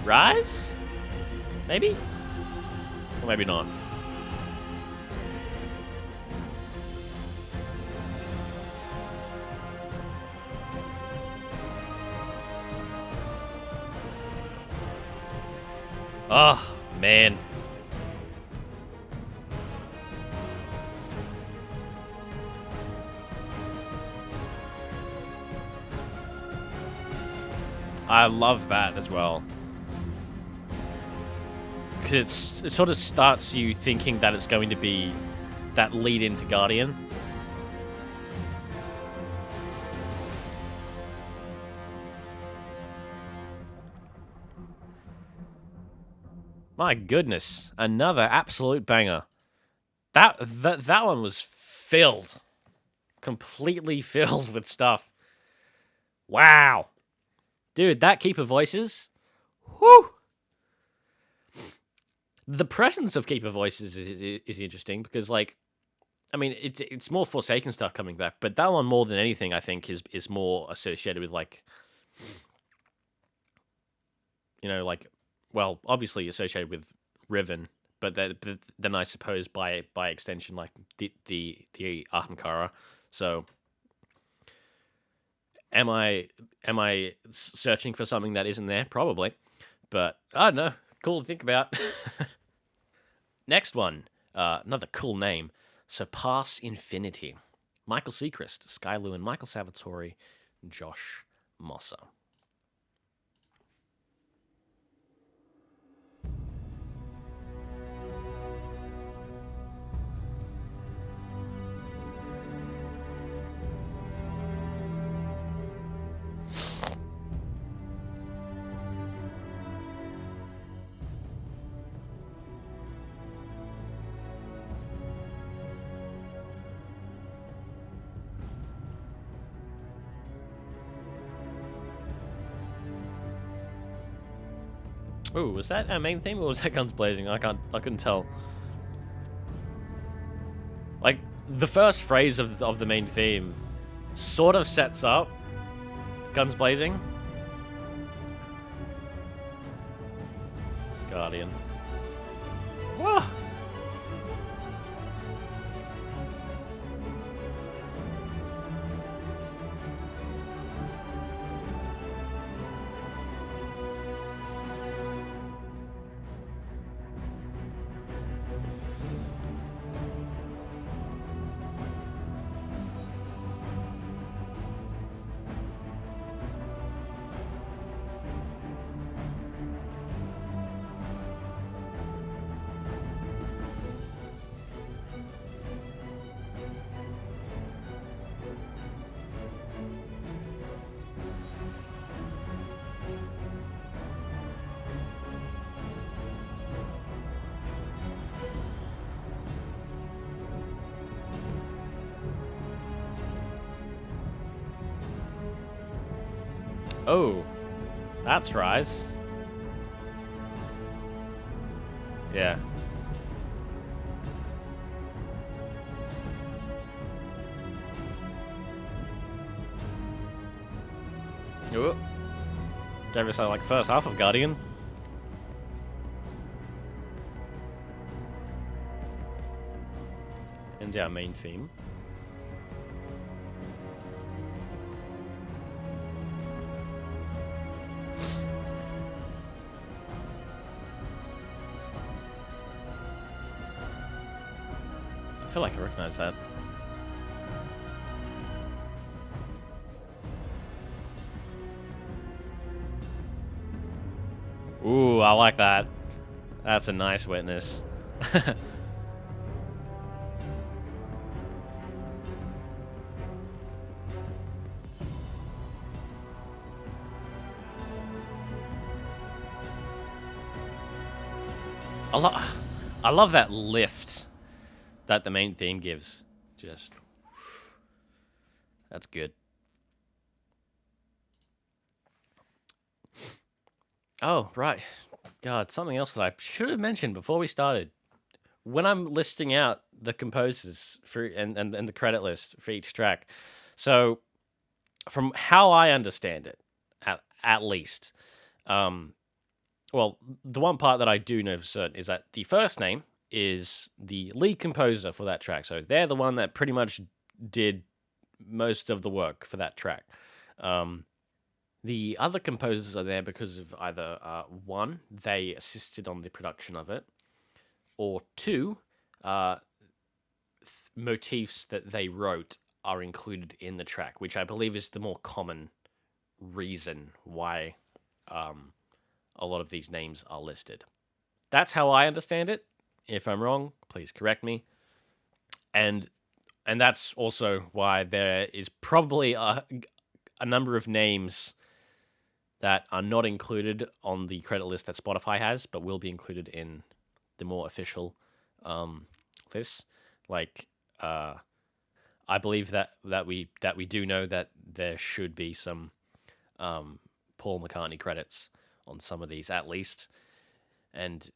Rise? Maybe? Or maybe not. Oh, man. I love that as well. Because it sort of starts you thinking that it's going to be that lead into Guardian. My goodness, another absolute banger. That one was filled. Completely filled with stuff. Wow. Dude, that Keeper Voices. Whew. The presence of Keeper Voices is interesting because, like, I mean, it's more Forsaken stuff coming back, but that one more than anything, I think, is more associated with, like, you know, like, well, obviously associated with Riven, but then I suppose by extension, like the Ahamkara. So, am I searching for something that isn't there? Probably, but I don't know. Cool to think about. Next one, another cool name, Surpass Infinity. Michael Seacrest, Sky Lewin, Michael Salvatore, Josh Mosser. Ooh, was that our main theme or was that Guns Blazing? I couldn't tell. Like, the first phrase of the main theme sort of sets up Guns Blazing. Guardian. Whoa! Oh, that's Rise. Yeah. Ooh. Gave us like first half of Guardian. And our main theme. I feel like I recognize that. Ooh, I like that. That's a nice witness. I love that lift that the main theme gives. Just... That's good. Oh, right. God, something else that I should have mentioned before we started. When I'm listing out the composers for and the credit list for each track, so from how I understand it, at least, well, the one part that I do know for certain is that the first name is the lead composer for that track. So they're the one that pretty much did most of the work for that track. The other composers are there because of either, one, they assisted on the production of it, or two, motifs that they wrote are included in the track, which I believe is the more common reason why a lot of these names are listed. That's how I understand it. If I'm wrong, please correct me. And that's also why there is probably a number of names that are not included on the credit list that Spotify has, but will be included in the more official list. Like, I believe that we do know that there should be some Paul McCartney credits on some of these at least, and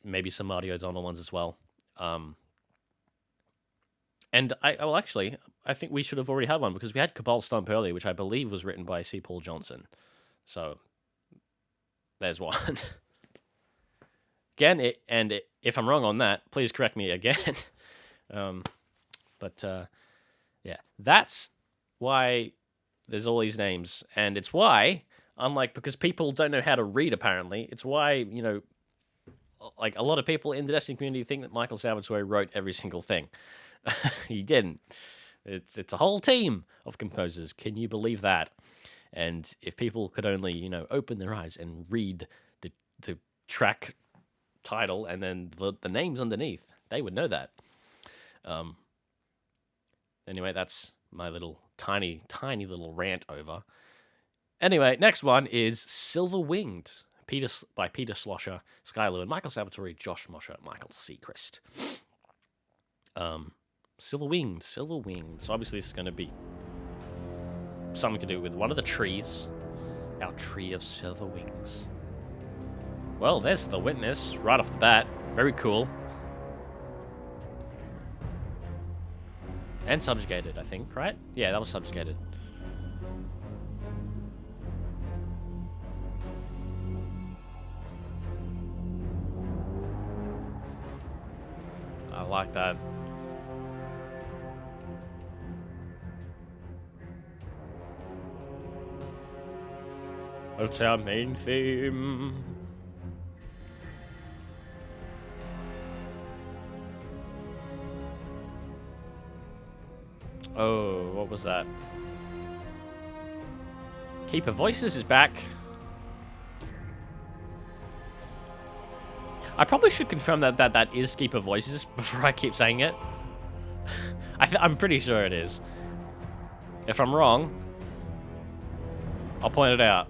maybe some Marty O'Donnell ones as well. And I think we should have already had one because we had Cabal Stomp earlier, which I believe was written by C. Paul Johnson. So there's one. Again, if I'm wrong on that, please correct me again. Yeah, that's why there's all these names, and it's why, because people don't know how to read, apparently, it's why, like, a lot of people in the Destiny community think that Michael Salvatore wrote every single thing. He didn't. It's a whole team of composers. Can you believe that? And if people could only, open their eyes and read the track title and then the names underneath, they would know that. Anyway, that's my little tiny little rant over. Anyway, next one is Silver Winged, by Peter Slosher, Sky Lewin, Michael Salvatore, Josh Mosher, Michael Seacrest. Silver Winged. So obviously this is going to be something to do with one of the trees. Our tree of silver wings. Well, there's the witness right off the bat. Very cool. And subjugated, I think, right? Yeah, that was subjugated. I like that. That's our main theme. Oh, what was that? Keeper Voices is back. I probably should confirm that is Keeper Voices before I keep saying it. I'm pretty sure it is. If I'm wrong, I'll point it out.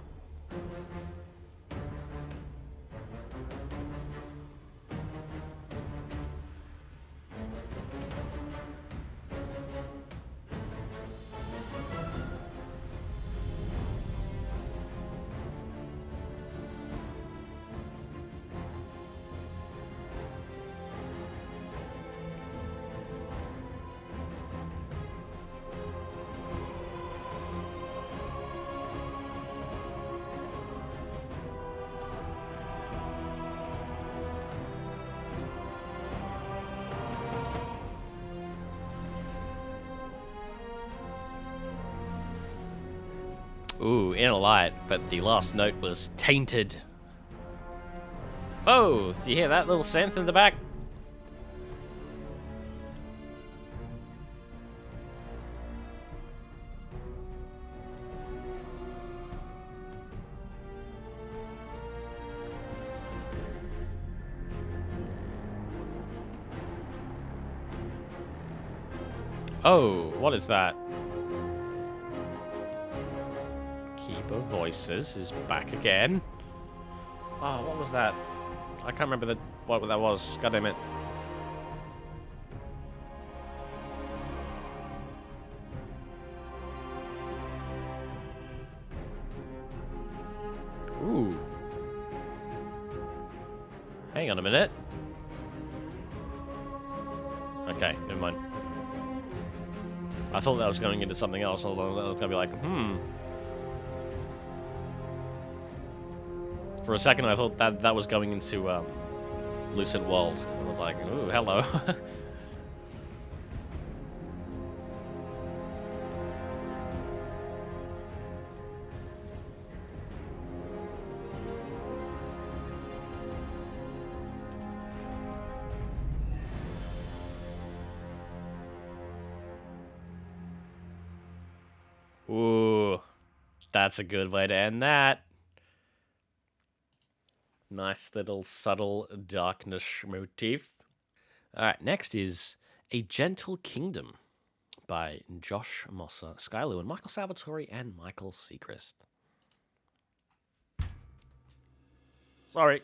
Ooh, Inner Light, but the last note was tainted. Oh, do you hear that little synth in the back? Oh, what is that? Keeper Voices is back again. Oh, what was that? I can't remember what that was. God damn it. Ooh. Hang on a minute. Okay, never mind. I thought that was going into something else. I was going to be like, For a second, I thought that was going into Lucid World. I was like, ooh, hello. Ooh, that's a good way to end that. Nice little subtle darkness motif. Alright, next is A Gentle Kingdom by Josh Mosser, Skylu, and Michael Salvatore and Michael Seacrest. Sorry.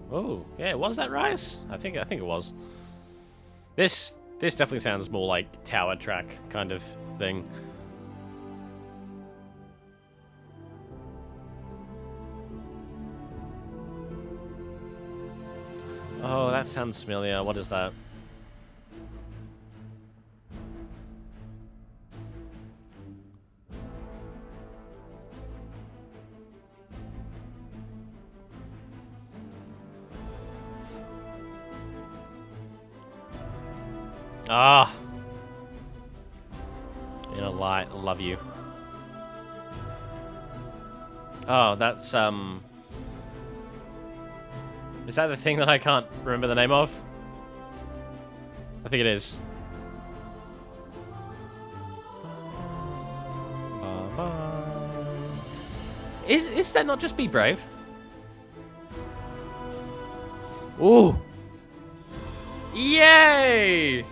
Oh, yeah, was that Rise? I think it was. This definitely sounds more like tower track kind of thing. Oh, that sounds familiar. What is that? Ah! Inner Light, I love you. Oh, that's, is that the thing that I can't remember the name of? I think it is. Is that not just Be Brave? Ooh! Yay!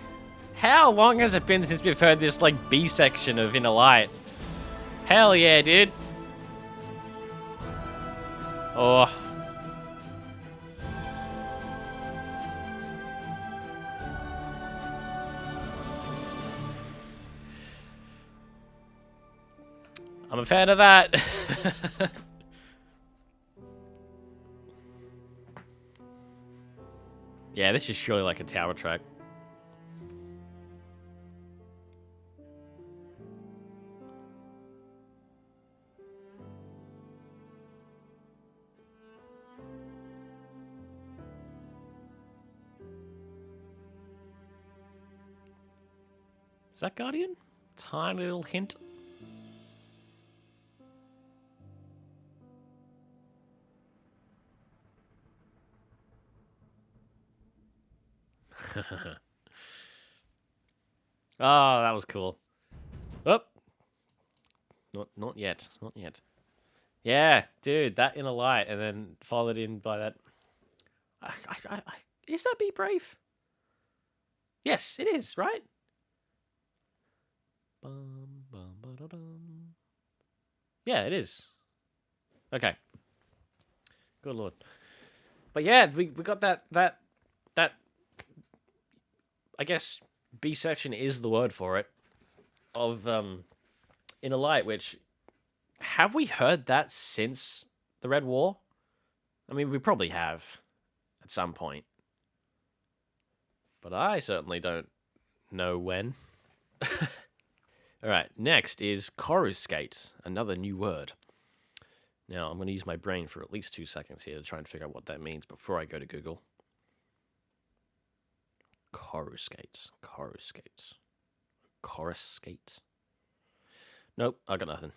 How long has it been since we've heard this, like, B section of Inner Light? Hell yeah, dude. Oh. I'm a fan of that. Yeah, this is surely like a tower track. Is that Guardian? Tiny little hint. Oh, that was cool. Oh, not yet, not yet. Yeah, dude, that Inner Light, and then followed in by that. Is that Be Brave? Yes, it is, right? Yeah, it is. Okay. Good lord. But yeah, we got that I guess B section is the word for it of Inner Light, which have we heard that since the Red War? I mean, we probably have at some point. But I certainly don't know when. Alright, next is Coruscate, another new word. Now, I'm going to use my brain for at least 2 seconds here to try and figure out what that means before I go to Google. Coruscate. Nope, I got nothing.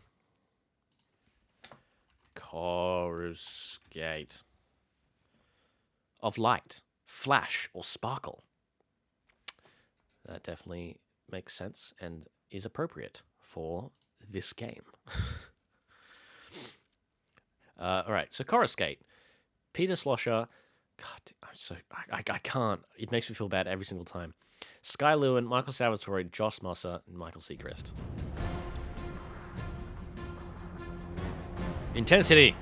Coruscate. Of light, flash, or sparkle. That definitely makes sense and is appropriate for this game. Alright, so Coruscate. Peter Slosher. God, I can't. It makes me feel bad every single time. Sky Lewin, Michael Salvatore, Josh Mosser, and Michael Seacrest. Intensity.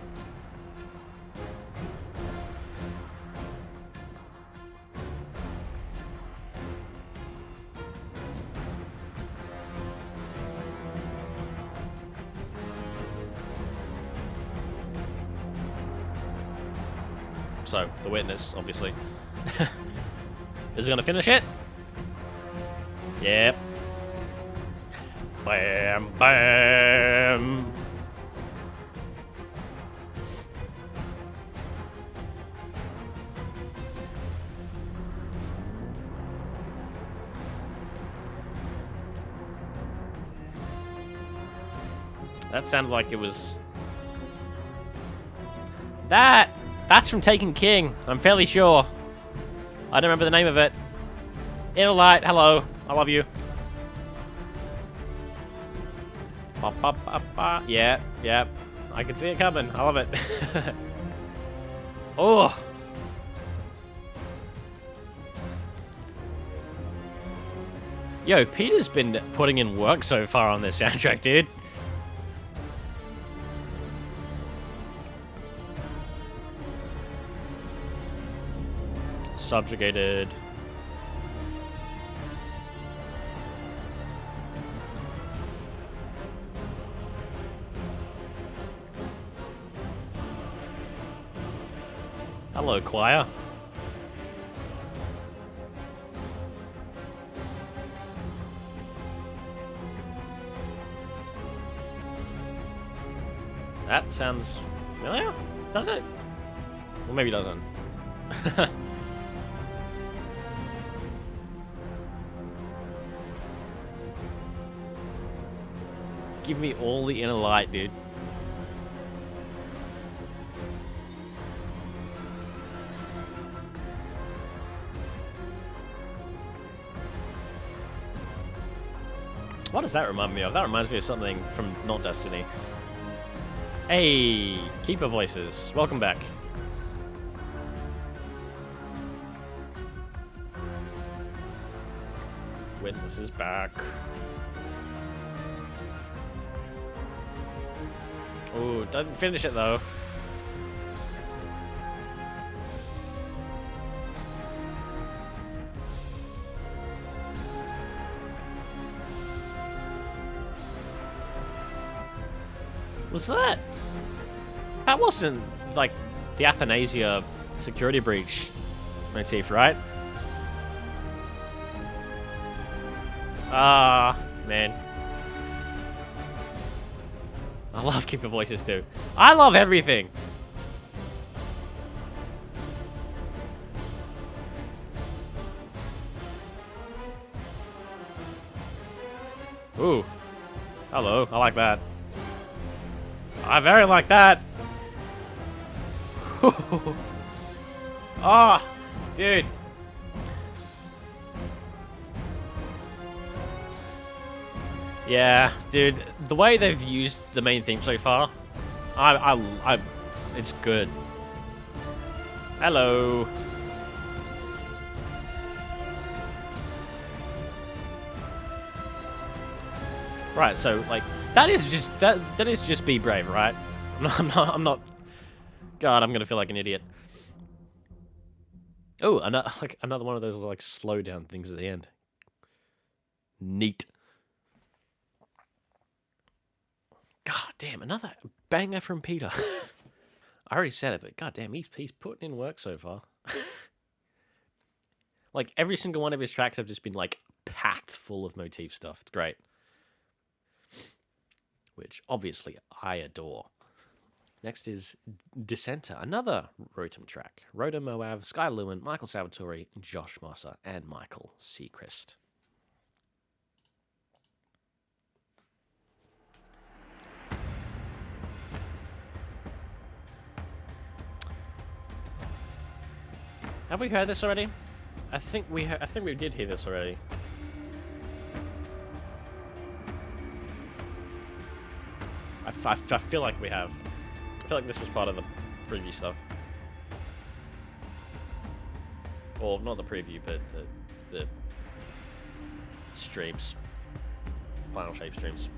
So, the witness, obviously. Is it gonna finish it? Yep. Bam, bam. That sounded like it was... That's from Taken King, I'm fairly sure. I don't remember the name of it. Inner Light, hello. I love you. Ba, ba, ba, ba. Yeah. I can see it coming. I love it. Oh. Yo, Peter's been putting in work so far on this soundtrack, dude. Subjugated. Hello, choir. That sounds familiar? Does it? Well, maybe it doesn't. Give me all the inner light, dude. What does that remind me of? That reminds me of something from Not Destiny. Hey, Keeper Voices. Welcome back. Witness is back. Oh, doesn't finish it though. Was that? That wasn't like the Athanasia security breach motif, right? Ah, man. I love Keeper Voices too. I love everything. Ooh. Hello. I like that. I very like that. Ah, dude. Yeah, dude, the way they've used the main theme so far, it's good. Hello. Right, so like that is just Be Brave, right? I'm not God, I'm gonna feel like an idiot. Oh, another one of those like slow down things at the end. Neat. God damn, another banger from Peter. I already said it, but god damn, he's putting in work so far. Like every single one of his tracks have just been like packed full of motif stuff. It's great. Which obviously I adore. Next is Dissenter, another Rotom track. Rotom Moav, Sky Lewin, Michael Salvatore, Josh Mosser, and Michael Seacrest. Have we heard this already? I think we did hear this already. I feel like we have. I feel like this was part of the preview stuff. Or not the preview, but the streams. Final Shape streams.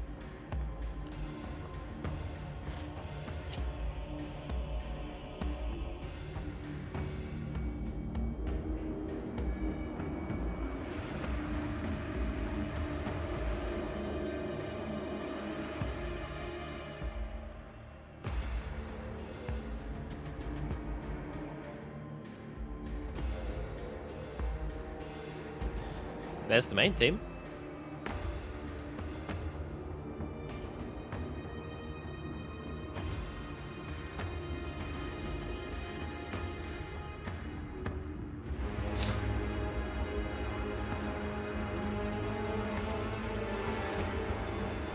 There's the main theme.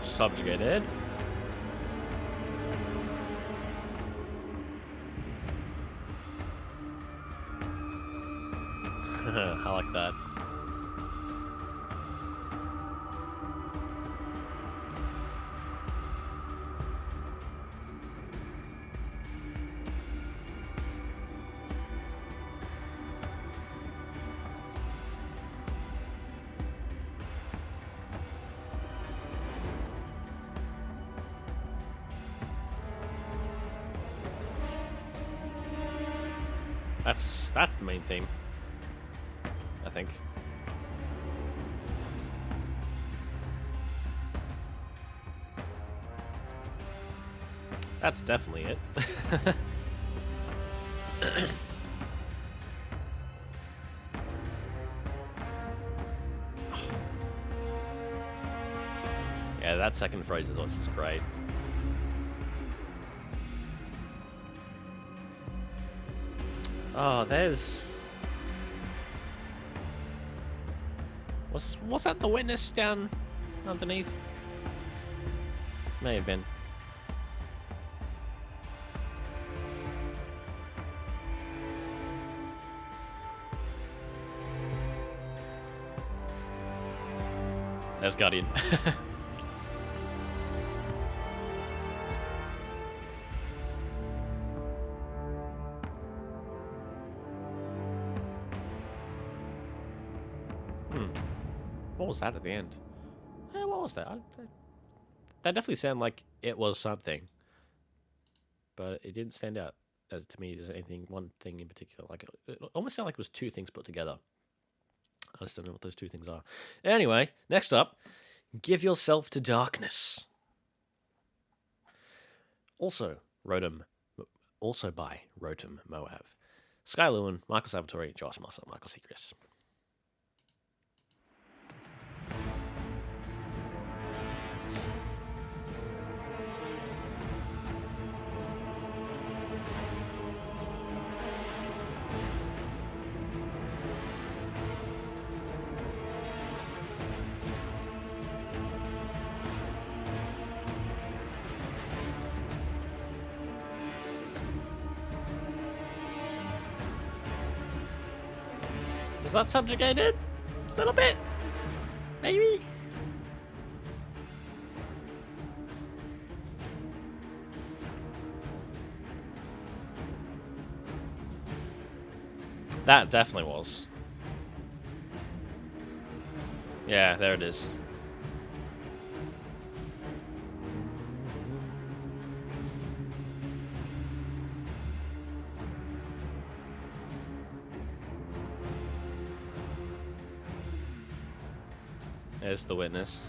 Subjugated. I like that. That's the main theme, I think. That's definitely it. Yeah, that second phrase is also great. Oh, there's... Was that the witness down underneath? May have been. There's Guardian. What was that at the end? What was that? That definitely sounded like it was something, but it didn't stand out as to me as anything, one thing in particular. Like it almost sounded like it was two things put together. I just don't know what those two things are. Anyway, next up, Give Yourself to Darkness. Also by Rotom Moav, Sky Lewin, Michael Salvatore, Josh Mosser, Michael Seacrest. Is that subjugated? A little bit? Maybe? That definitely was. Yeah, there it is. There's the witness.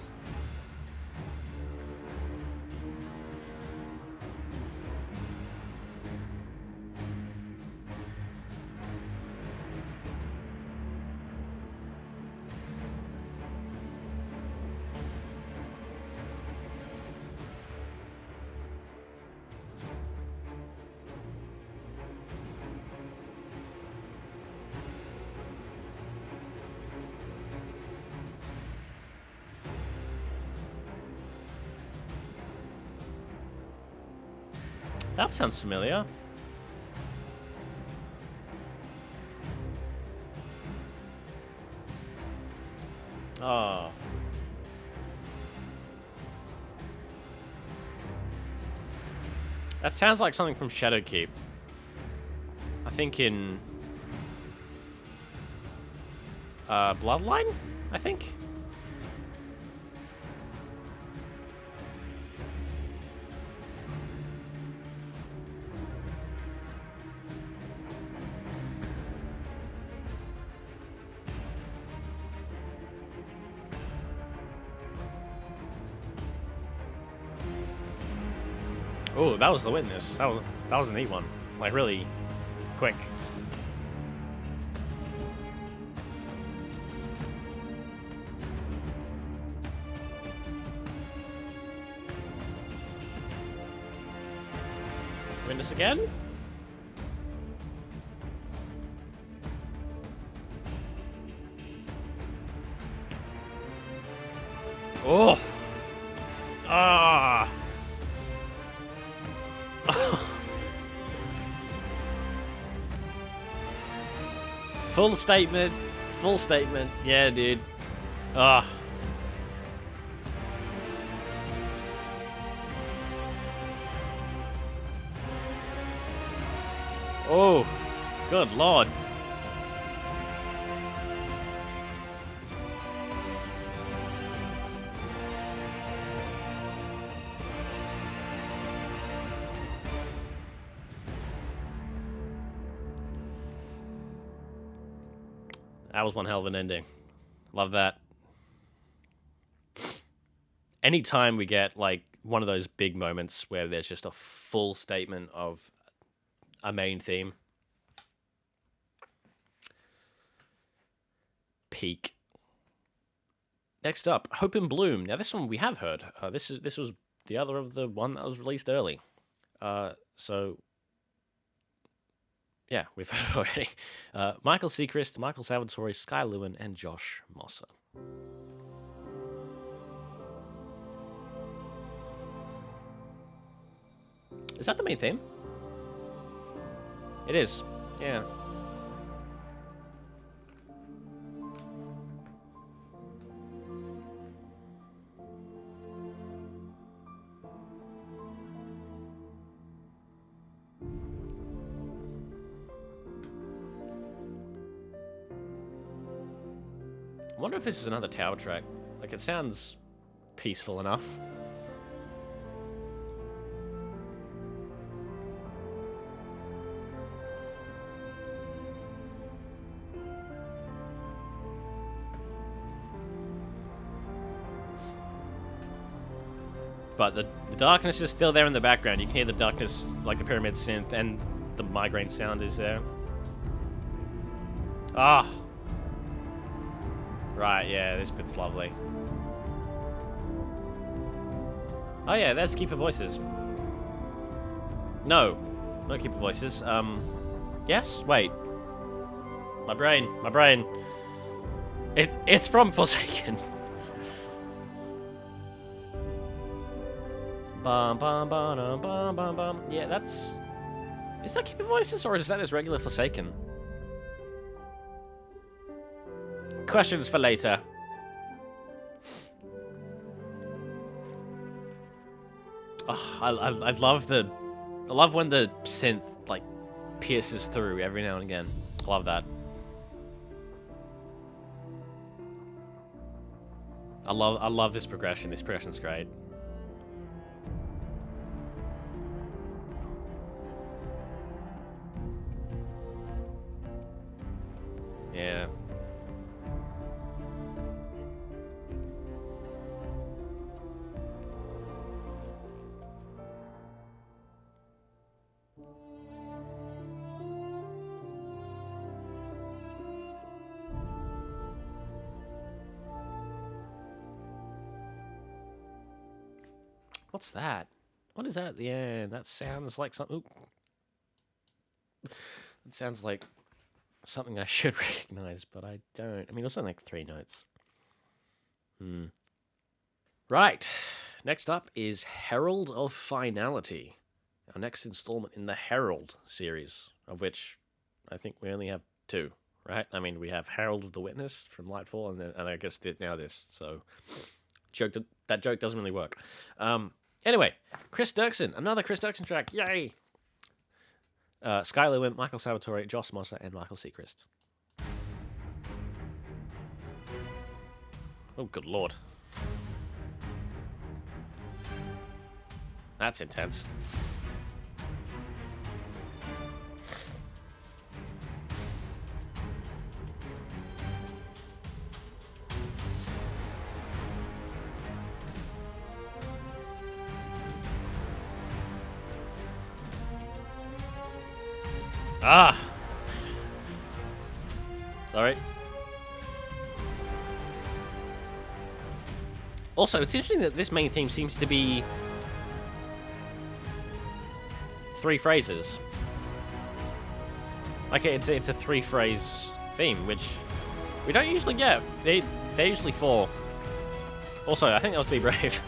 That sounds familiar. Oh. That sounds like something from Shadowkeep. I think in Bloodline, I think. Oh, that was the witness. That was a neat one. Like, really quick. Witness again? Oh! Ah! Full statement. Full statement. Yeah, dude. Ah. Oh, good lord. That was one hell of an ending. Love that. Anytime we get, like, one of those big moments where there's just a full statement of a main theme. Peak. Next up, Hope and Bloom. Now, this one we have heard. This was the other of the one that was released early. So... yeah, we've heard it already. Michael Seacrest, Michael Salvatore, Sky Lewin, and Josh Mosser. Is that the main theme? It is. Yeah. I wonder if this is another tower track. Like, it sounds peaceful enough. But the darkness is still there in the background. You can hear the darkness, like the pyramid synth, and the migraine sound is there. Ah. Right, yeah, this bit's lovely. Oh yeah, that's Keeper Voices. No Keeper Voices. Yes? Wait. My brain. It's from Forsaken. Bum bum bum bum bum bum. Yeah, that's... Is that Keeper Voices, or is that his regular Forsaken? Questions for later. Oh, I love the... I love when the synth, like, pierces through every now and again. I love that. I love this progression. This progression's great. Yeah. what's that? What is that at the end? That sounds like something. It sounds like something I should recognize, but I don't. I mean, it was only like 3 notes. Right. Next up is Herald of Finality. Our next installment in the Herald series, of which I think we only have 2, right? I mean, we have Herald of the Witness from Lightfall, and I guess now this. So, that joke doesn't really work. Anyway, Chris Dirksen, another Chris Dirksen track. Yay! Sky Lewin, Michael Salvatore, Josh Mosser, and Michael Seacrest. Oh, good lord. That's intense. Ah! Sorry. Also, it's interesting that this main theme seems to be 3 phrases. Like, it's a 3-phrase theme, which we don't usually get. They're usually 4. Also, I think that was Be Brave.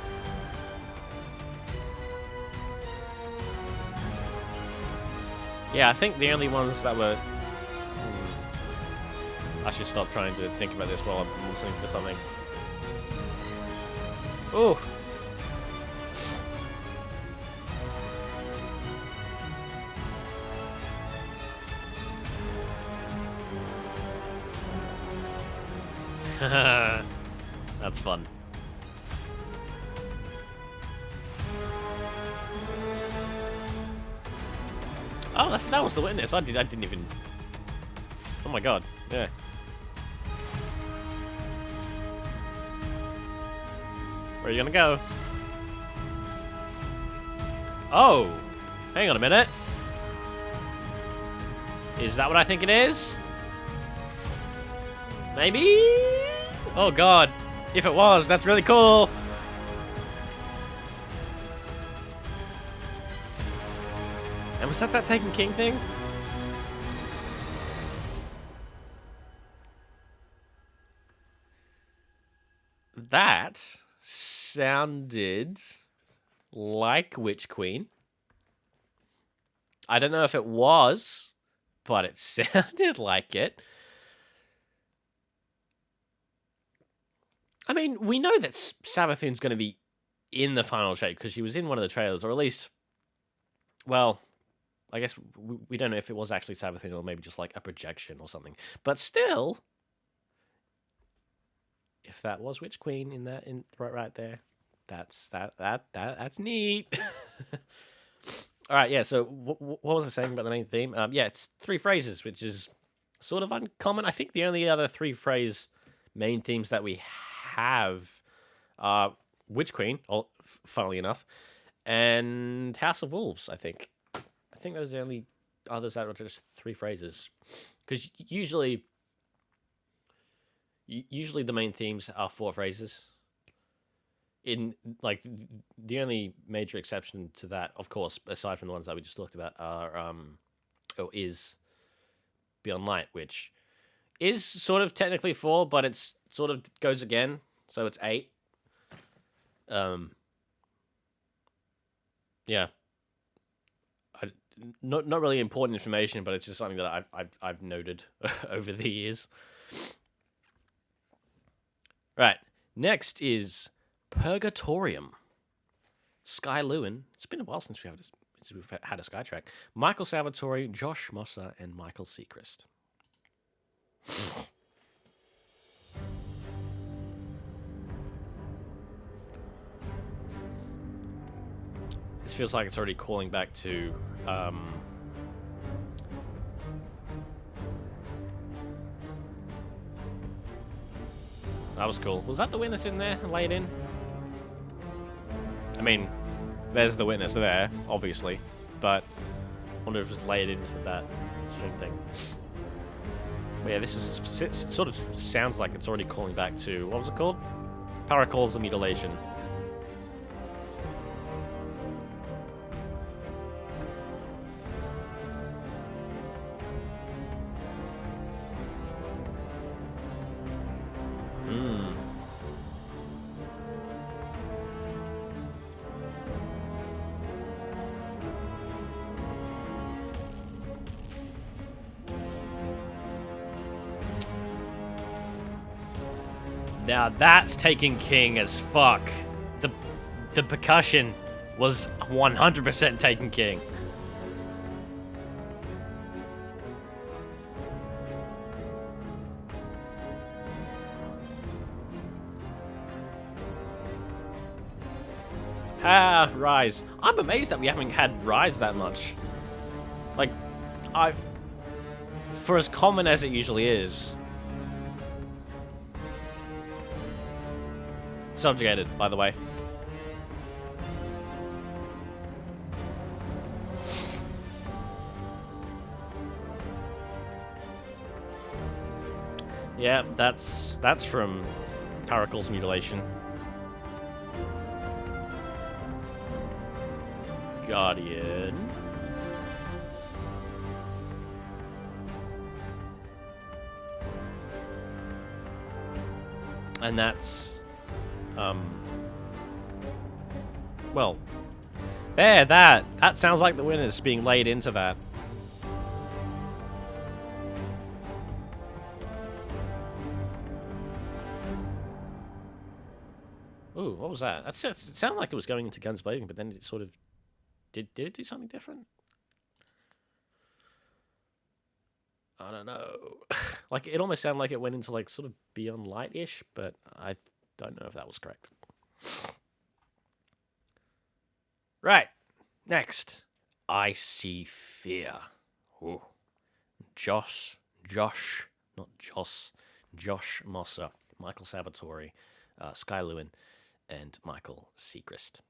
Yeah, I think the only ones that were... I should stop trying to think about this while I'm listening to something. Ooh. That's fun. Oh, that was the witness. I didn't even... Oh my god. Yeah. Where are you gonna go? Oh! Hang on a minute. Is that what I think it is? Maybe? Oh god. If it was, that's really cool. And was that Taken King thing? That sounded like Witch Queen. I don't know if it was, but it sounded like it. I mean, we know that Savathun's going to be in the final shape because she was in one of the trailers, or at least, well, I guess we don't know if it was actually Savathun or maybe just like a projection or something. But still, if that was Witch Queen in right there, that's neat. All right, yeah. So what was I saying about the main theme? Yeah, it's 3 phrases, which is sort of uncommon. I think the only other 3-phrase main themes that we have are Witch Queen, funnily enough, and House of Wolves. I think those are the only others that are just 3 phrases, because usually the main themes are 4 phrases. In like the only major exception to that, of course, aside from the ones that we just talked about, are is Beyond Light, which is sort of technically 4, but it's sort of goes again, so it's 8. Yeah. Not really important information, but it's just something that I've noted over the years. Right. Next is Purgatorium. Sky Lewin. It's been a while since we've had a Sky track. Michael Salvatore, Josh Mosser, and Michael Seacrest. This feels like it's already calling back to that was cool. Was that the witness in there laid in? I mean, there's the witness there, obviously, but I wonder if it's laid into that string thing. But yeah, this is it sort of sounds like it's already calling back to, what was it called? Paracausal Mutilation. Now that's taking King as fuck. The percussion was 100% taking King. Ah, Rise. I'm amazed that we haven't had Rise that much. Like, for as common as it usually is. Subjugated, by the way. Yeah, that's from Paracausal Mutilation. Guardian. And that's well, there, that sounds like the winner's being laid into that. Ooh, what was that? It sounded like it was going into Guns Blazing, but then it sort of did it do something different? I don't know. Like, it almost sounded like it went into, like, sort of Beyond Light-ish, but I don't know if that was correct. Right. Next. I See Fear. Ooh. Josh Mosser, Michael Salvatore, Sky Lewin, and Michael Seacrest.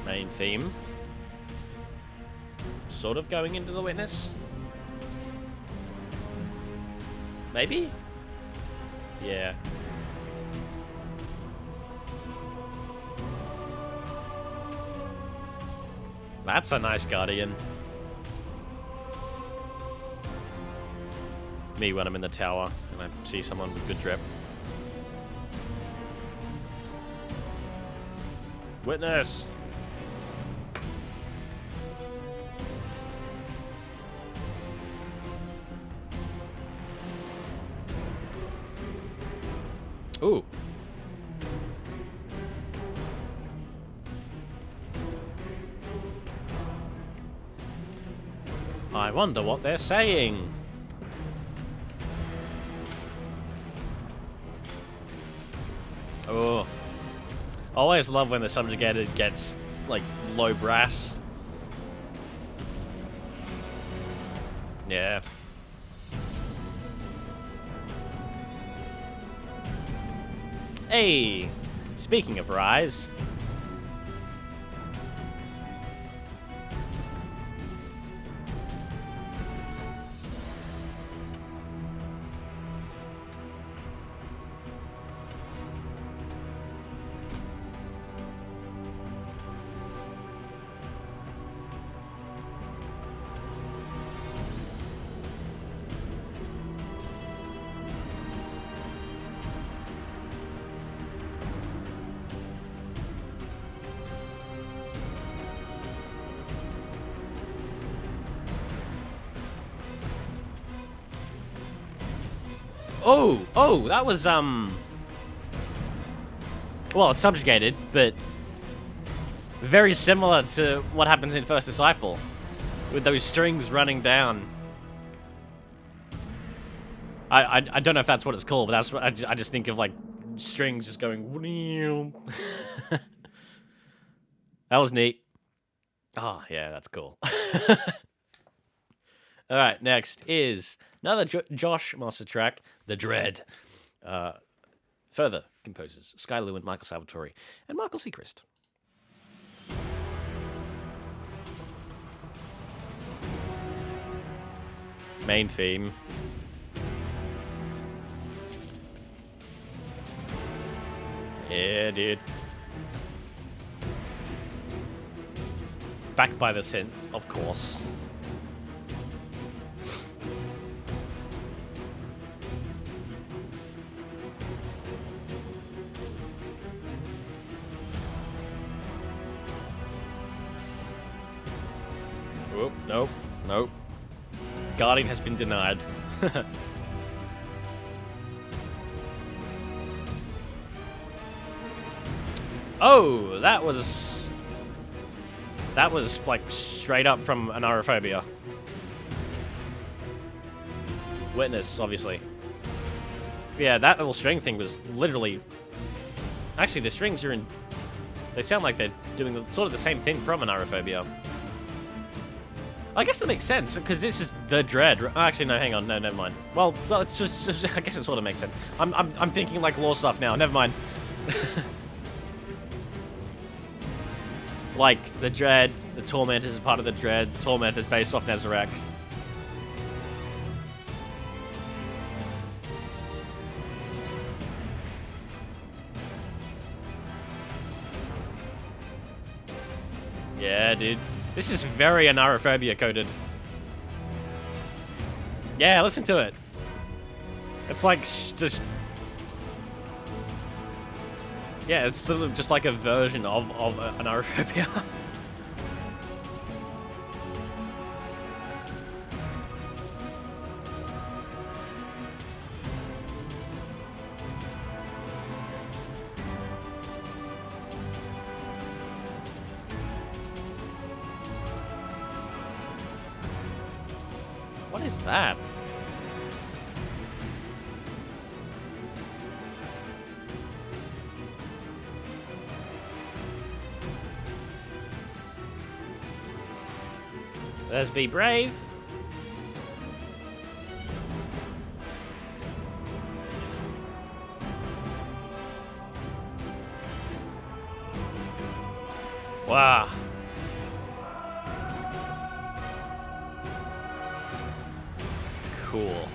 Main theme. Sort of going into the Witness. Maybe? Yeah. That's a nice Guardian. Me when I'm in the tower and I see someone with good drip. Witness! Ooh. I wonder what they're saying. Oh. Always love when the subjugated gets, like, low brass. Yeah. Hey, speaking of Rise. Oh, that was, well, it's subjugated, but very similar to what happens in First Disciple, with those strings running down. I don't know if that's what it's called, but that's what I just think of, like, strings just going. That was neat. Oh, yeah, that's cool. All right, next is another Josh Master track, The Dread. Further composers, Sky Lewin, Michael Salvatore, and Michael Seacrest. Main theme. Yeah, dude. Backed by the synth, of course. Oh, nope, nope. Guardian has been denied. Oh, that was like straight up from Anarophobia. Witness, obviously. Yeah, that little string thing was literally... Actually, the strings are in... They sound like they're doing sort of the same thing from Anarophobia. I guess that makes sense, because this is the Dread. Actually, no, hang on. No, never mind. Well, it's just... I guess it sort of makes sense. I'm thinking like lore stuff now. Never mind. Like, the Dread, the Torment is part of the Dread. Torment is based off Nezarec. Yeah, dude. This is very Anarophobia coded. Yeah, listen to it. It's like just... Yeah, it's sort of just like a version of Anarophobia. What is that? Let's be brave. Wow. Cool.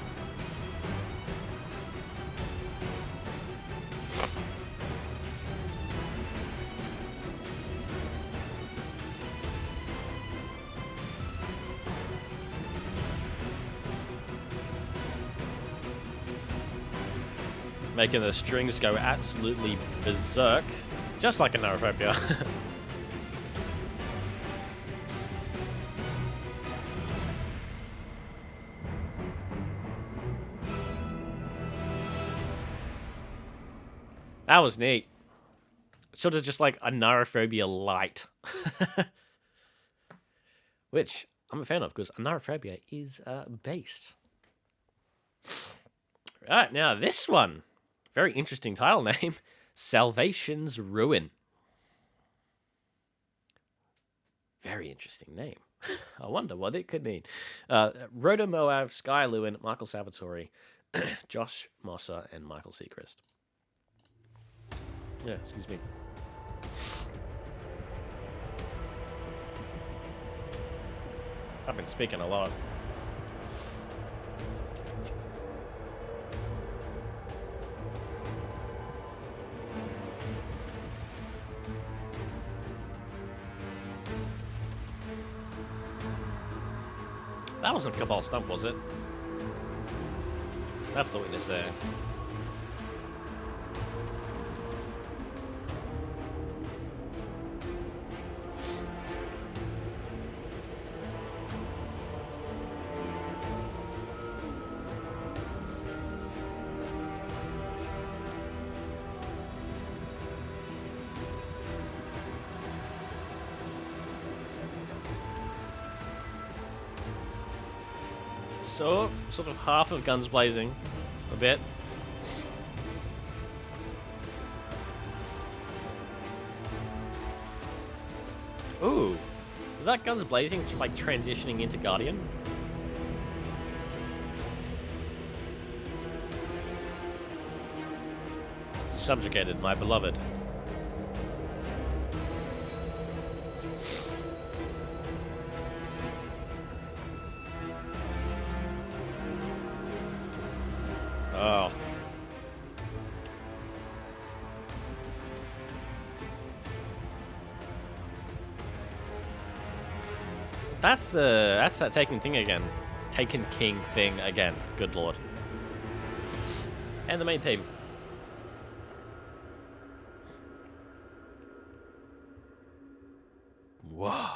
Making the strings go absolutely berserk, just like Anarophobia. That was neat. Sort of just like Anarophobia light. Which I'm a fan of, because Anarophobia is based. Right, now this one. Very interesting title name. Salvation's Ruin. Very interesting name. I wonder what it could mean. Rhoda Moab, Sky Lewin, Michael Salvatore, Josh Mosser, and Michael Seacrest. Yeah, excuse me. I've been speaking a lot. That wasn't Cabal Stump, was it? That's the witness there. So, sort of half of Guns Blazing, a bit. Ooh, was that Guns Blazing like transitioning into Guardian? Subjugated, my beloved. Oh. That's that Taken thing again. Taken King thing again. Good lord. And the main theme. Whoa.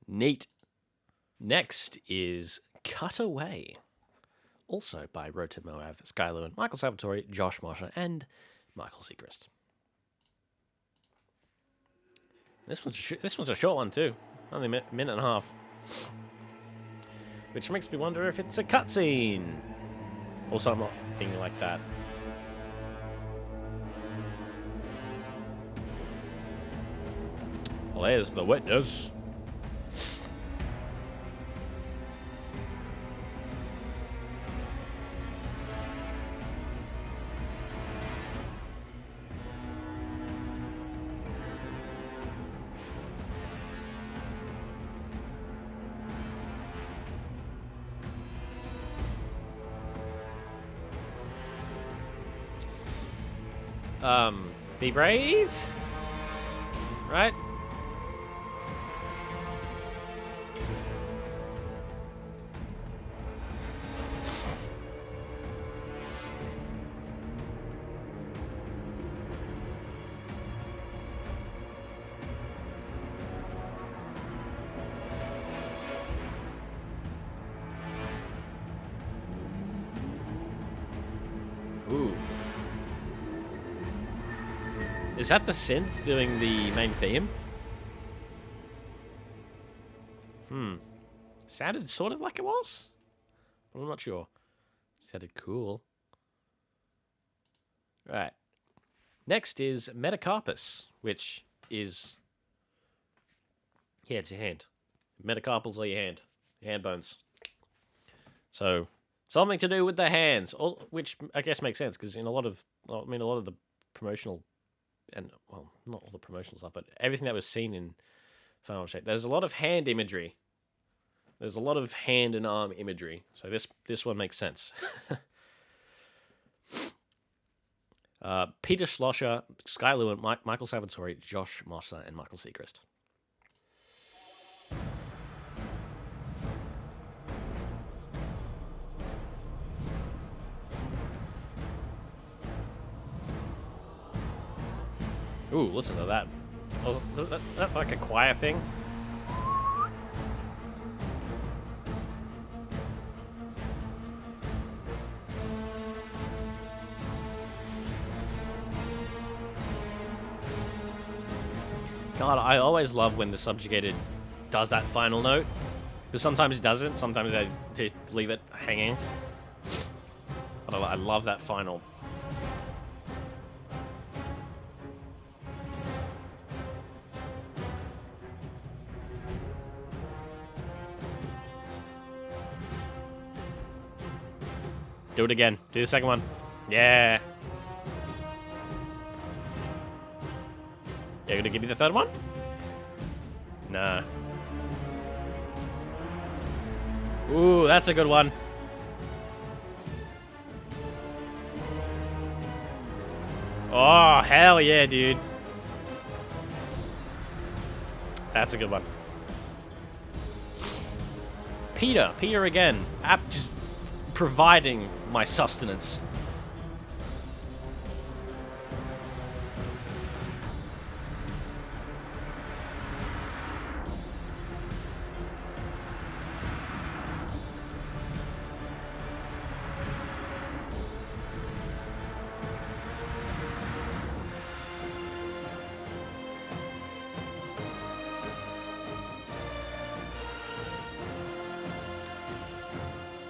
Neat. Next is Cut Away. Also by Rota Moav, Skylo, and Michael Salvatore, Josh Mosher, and Michael Seacrest. This one's a short one too. Only a minute and a half. Which makes me wonder if it's a cutscene. Or something like that. Well, there's the witness. Be brave? Right? Ooh. Is that the synth doing the main theme? Sounded sort of like it was. But I'm not sure. Sounded cool. Right. Next is Metacarpus, which is... Yeah, it's your hand. Metacarpals are your hand bones. So, something to do with the hands, which I guess makes sense, because in a lot of the promotional... And, well, not all the promotional stuff, but everything that was seen in Final Shape, there's a lot of hand imagery. There's a lot of hand and arm imagery. So this one makes sense. Peter Schlosser, Sky Lewin, Michael Salvatore, Josh Mosser, and Michael Seacrest. Ooh, listen to that. Was that like a choir thing? God, I always love when the subjugated does that final note. Because sometimes it doesn't. Sometimes they just leave it hanging. But I love that final. Do it again. Do the second one. Yeah. You're gonna give me the third one? Nah. Ooh, that's a good one. Oh, hell yeah, dude. That's a good one. Peter again. Just providing my sustenance.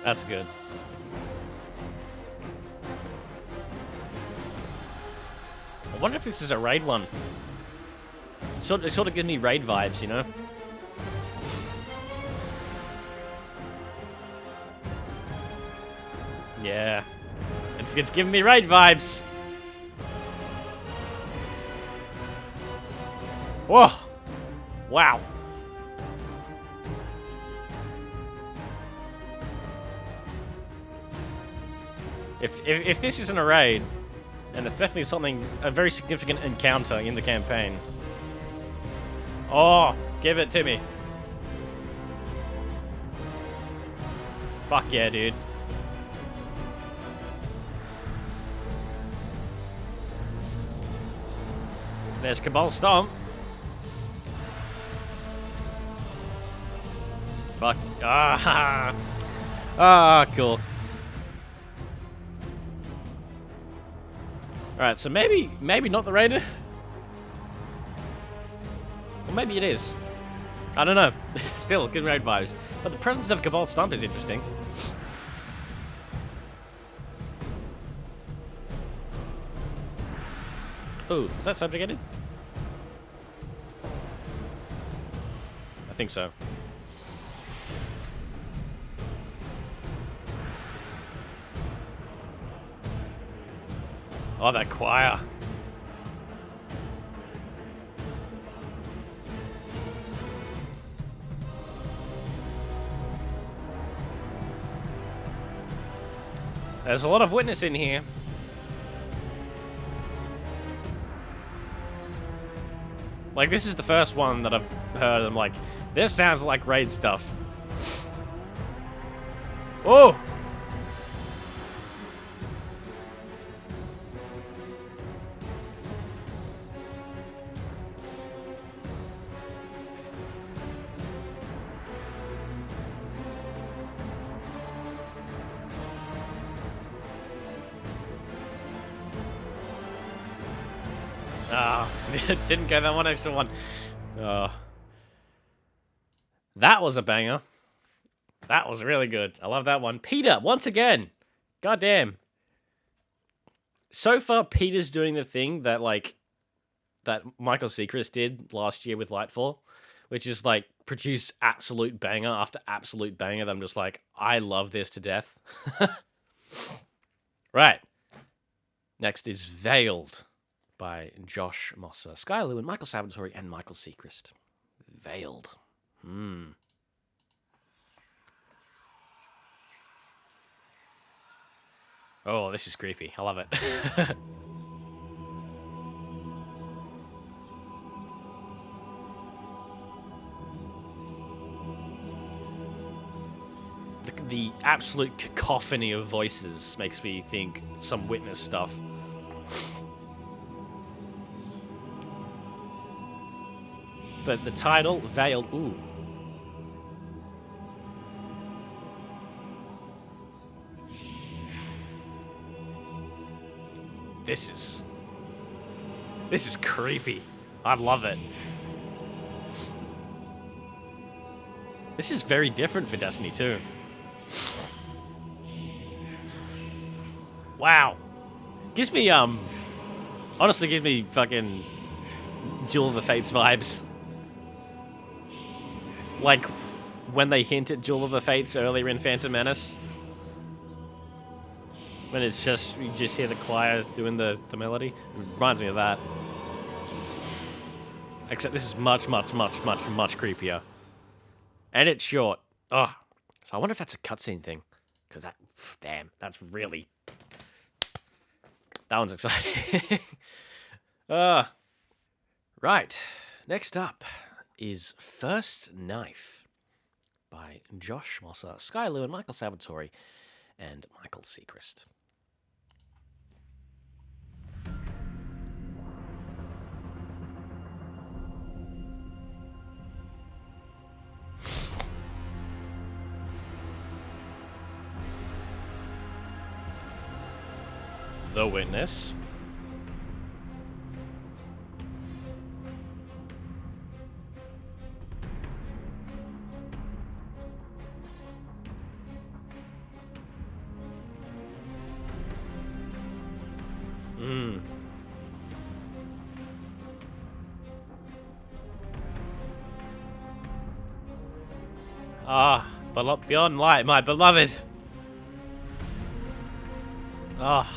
That's good. I wonder if this is a raid one. It sort of gives me raid vibes, you know? Yeah. It's giving me raid vibes. Whoa. Wow. If this isn't a raid, and it's definitely a very significant encounter in the campaign. Oh, give it to me. Fuck yeah, dude. There's Cabal Stomp. Fuck. Ah, ah, cool. Alright, so maybe not the Raider. Or maybe it is. I don't know. Still, good raid vibes. But the presence of Cabal Stomp is interesting. Ooh, is that subjugated? I think so. Oh, that choir. There's a lot of witness in here. Like, this is the first one that I've heard. I'm like, this sounds like raid stuff. Oh! Ah, didn't get that one extra one. Oh. That was a banger. That was really good. I love that one. Peter, once again. Goddamn. So far, Peter's doing the thing that, like, that Michael Seacrest did last year with Lightfall, which is, like, produce absolute banger after absolute banger that I'm just like, I love this to death. Right. Next is Veiled by Josh Mosser, Sky Lewin, Michael Salvatore, and Michael Seacrest. Veiled. Oh, this is creepy. I love it. The absolute cacophony of voices makes me think some Witness stuff. But the title, Veiled, ooh. This is creepy. I love it. This is very different for Destiny 2. Wow. Gives me, honestly gives me fucking Duel of the Fates vibes. Like, when they hint at Duel of the Fates earlier in Phantom Menace. When it's just, you just hear the choir doing the melody. It reminds me of that. Except this is much, much, much, much, much creepier. And it's short. Oh. So I wonder if that's a cutscene thing. Because that, damn, that's really... That one's exciting. Right. Next up is First Knife by Josh Mosser, Sky Lewin, Michael Salvatore, and Michael Seacrest. The Witness. Ah, but beyond light, my beloved. Ah.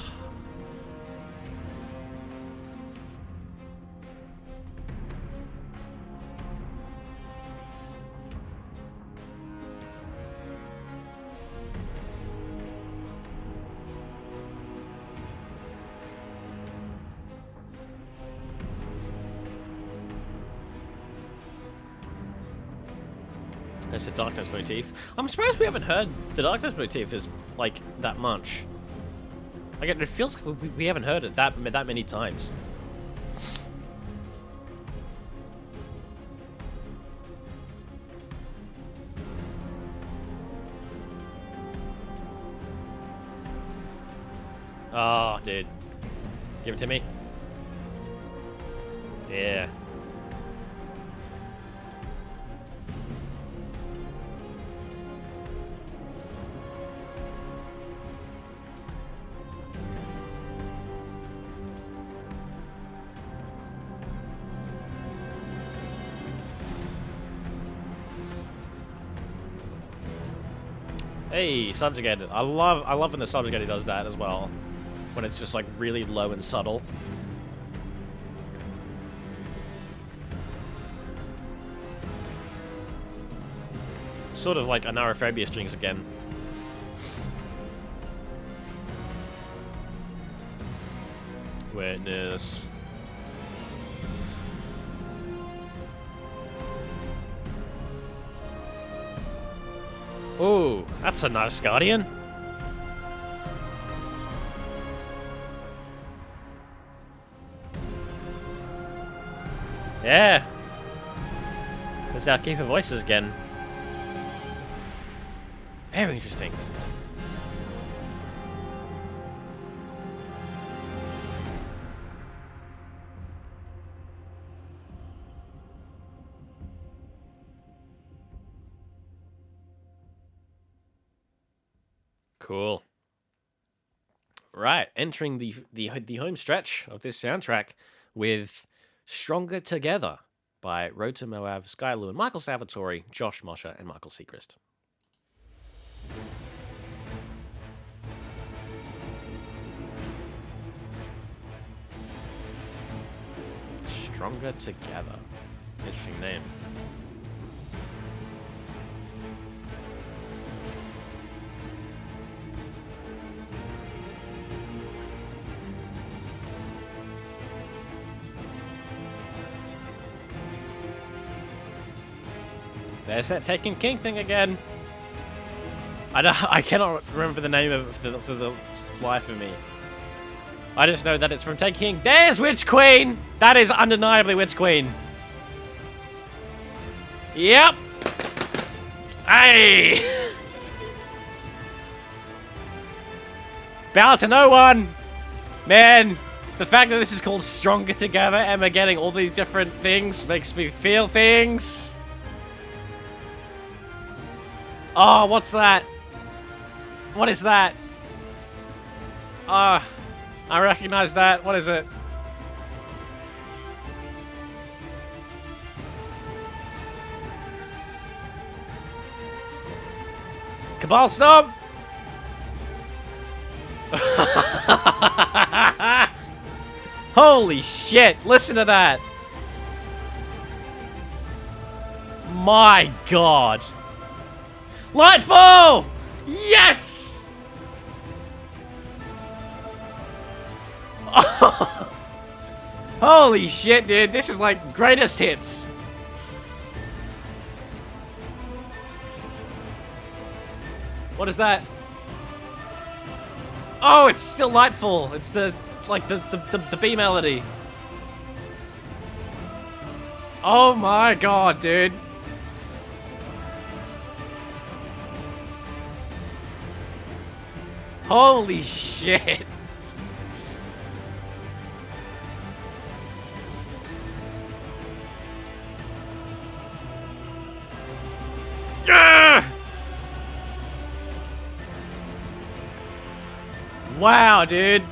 There's the Darkness motif. I'm surprised we haven't heard the Darkness motif is like that much. Like it feels like we haven't heard it that many times. Oh, dude. Give it to me. Yeah. Hey, subjugated. I love when the subjugated does that as well. When it's just like really low and subtle. Sort of like Anarophobia strings again. Witness. Ooh, that's a nice Guardian. Yeah. There's our keeper voices again. Very interesting. Cool. Right, entering the home stretch of this soundtrack with Stronger Together by Rota Moav, Sky Lewin, Michael Salvatore, Josh Mosher, and Michael Seacrest. Stronger Together. Interesting name. There's that Taken King thing again. I cannot remember the name of it for the life of me. I just know that it's from Taken King. There's Witch Queen! That is undeniably Witch Queen. Yep! Hey! Bow to no one! Man, the fact that this is called Stronger Together and we're getting all these different things makes me feel things. Oh, what's that? What is that? I recognize that. What is it? Cabal Stomp! Holy shit, listen to that. My god. Lightfall! Yes! Holy shit, dude. This is like greatest hits. What is that? Oh, it's still Lightfall. It's the B melody. Oh my god, dude. Holy shit. Yeah! Wow, dude.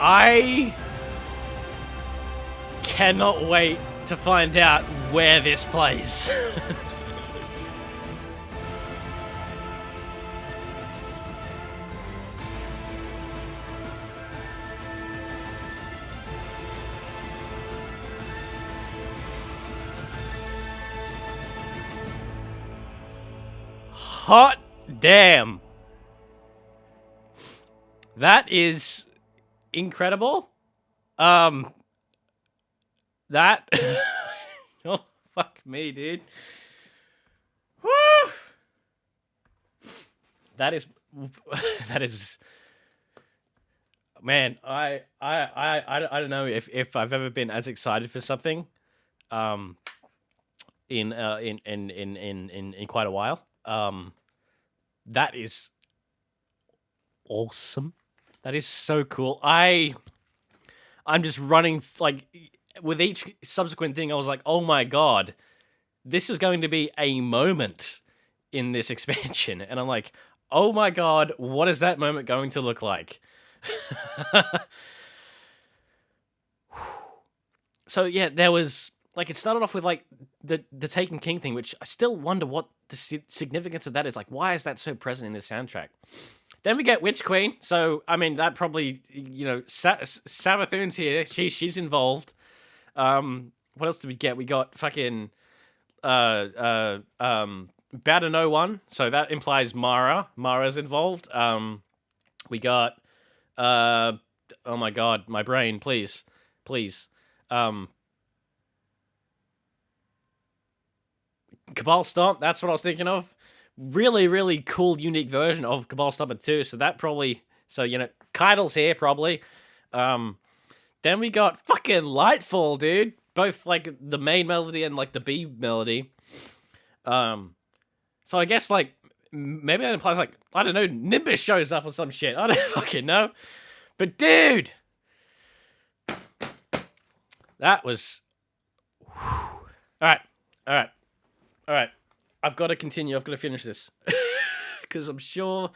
I cannot wait to find out where this plays. Hot damn. That is incredible. That oh fuck me, dude. Woo! that is that is. Man, I don't know if I've ever been as excited for something, in quite a while. That is awesome. That is so cool. I'm just running like with each subsequent thing. I was like, oh my god, this is going to be a moment in this expansion, and I'm like, oh my god, what is that moment going to look like? So yeah, there was like it started off with like the Taken King thing, which I still wonder what the significance of that is. Like, why is that so present in the soundtrack? Then we get Witch Queen. So I mean, that probably Savathun's here. She's involved. What else did we get? We got fucking Battle No One. So that implies Mara. Mara's involved. We got oh my god, my brain, please. Cabal Stomp, that's what I was thinking of. Really, really cool, unique version of Cabal Stomper 2. So that probably, Keidel's here probably. Then we got fucking Lightfall, dude. Both like the main melody and like the B melody. So I guess like maybe that implies like, I don't know, Nimbus shows up or some shit. I don't fucking know. But dude, that was. All right. I've got to continue. I've got to finish this because I'm sure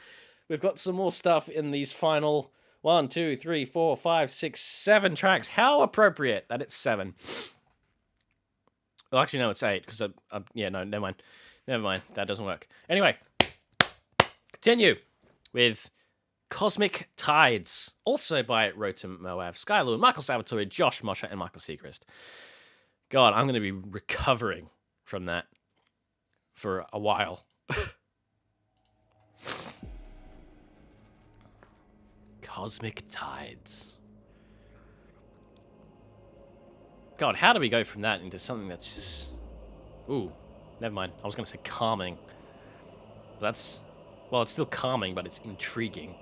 we've got some more stuff in these final 1, 2, 3, 4, 5, 6, 7 tracks. How appropriate that it's 7. Well, actually, no, it's 8 because no, never mind. That doesn't work. Anyway, continue with Cosmic Tides, also by Rotem Moav, Skylord, Michael Salvatore, Josh Mosher, and Michael Seacrest. God, I'm going to be recovering from that for a while. Cosmic Tides. God, how do we go from that into something that's just... Ooh, never mind. I was going to say calming. That's... Well, it's still calming, but it's intriguing.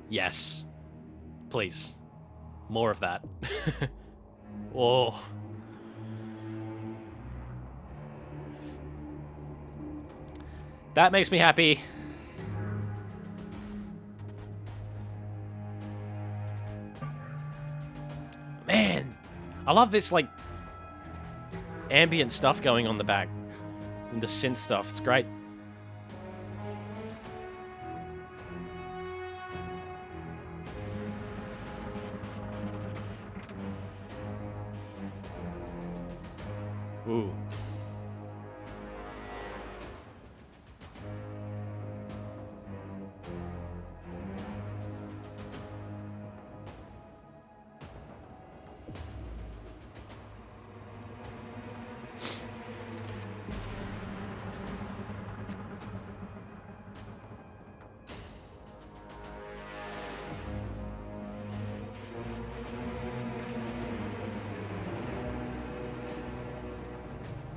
Yes. Please. More of that. Oh. That makes me happy. Man. I love this, like, ambient stuff going on the back. And the synth stuff. It's great. Ooh.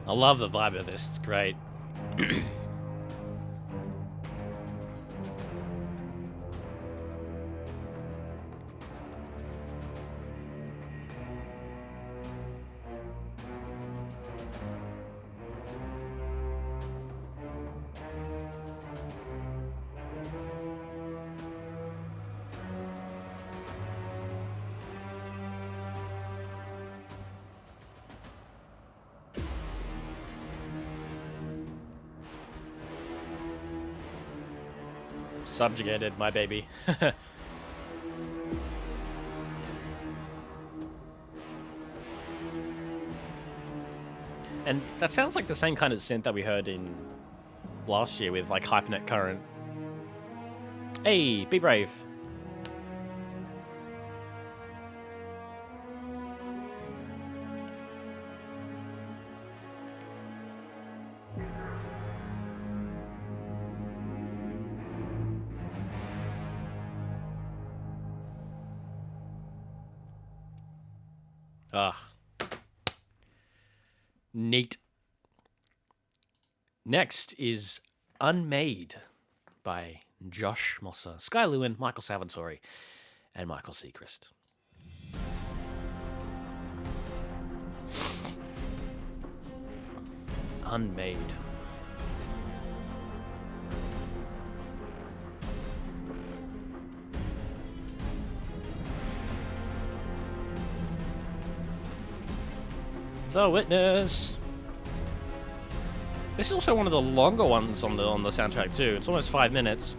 I love the vibe of this. It's great. Subjugated, my baby. And that sounds like the same kind of synth that we heard in last year with like Hypernet Current. Hey, be brave. Ah. Neat. Next is Unmade by Josh Mosser, Sky Lewin, Michael Salvatore, and Michael Seacrest. Unmade. The Witness. This is also one of the longer ones on the soundtrack too. It's almost 5 minutes.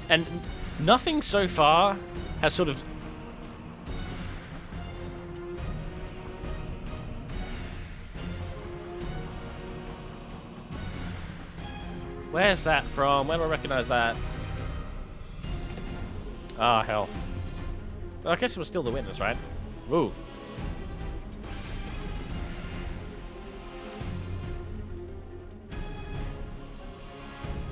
And nothing so far has sort of... Where's that from? Where do I recognize that? Ah, hell. I guess it was still The Witness, right? Ooh.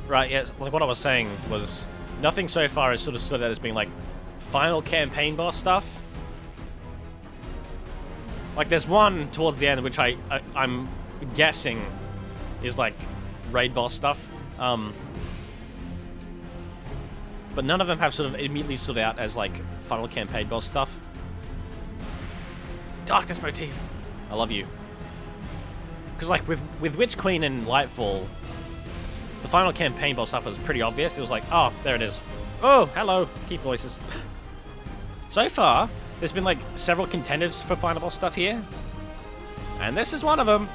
Right, yeah, like what I was saying was, nothing so far has sort of stood out as being like final campaign boss stuff. Like there's one towards the end which I'm guessing is like raid boss stuff. But none of them have sort of immediately stood out as like final campaign boss stuff. Darkness motif. I love you. Because like with Witch Queen and Lightfall, the final campaign boss stuff was pretty obvious. It was like, oh, there it is. Oh, hello. Keep voices. So far, there's been like several contenders for final boss stuff here. And this is one of them.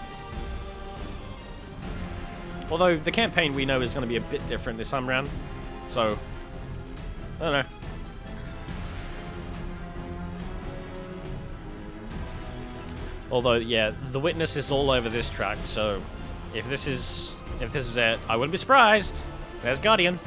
Although the campaign we know is going to be a bit different this time around. So, I don't know. Although, yeah, The Witness is all over this track, so if this is it, I wouldn't be surprised. There's Guardian.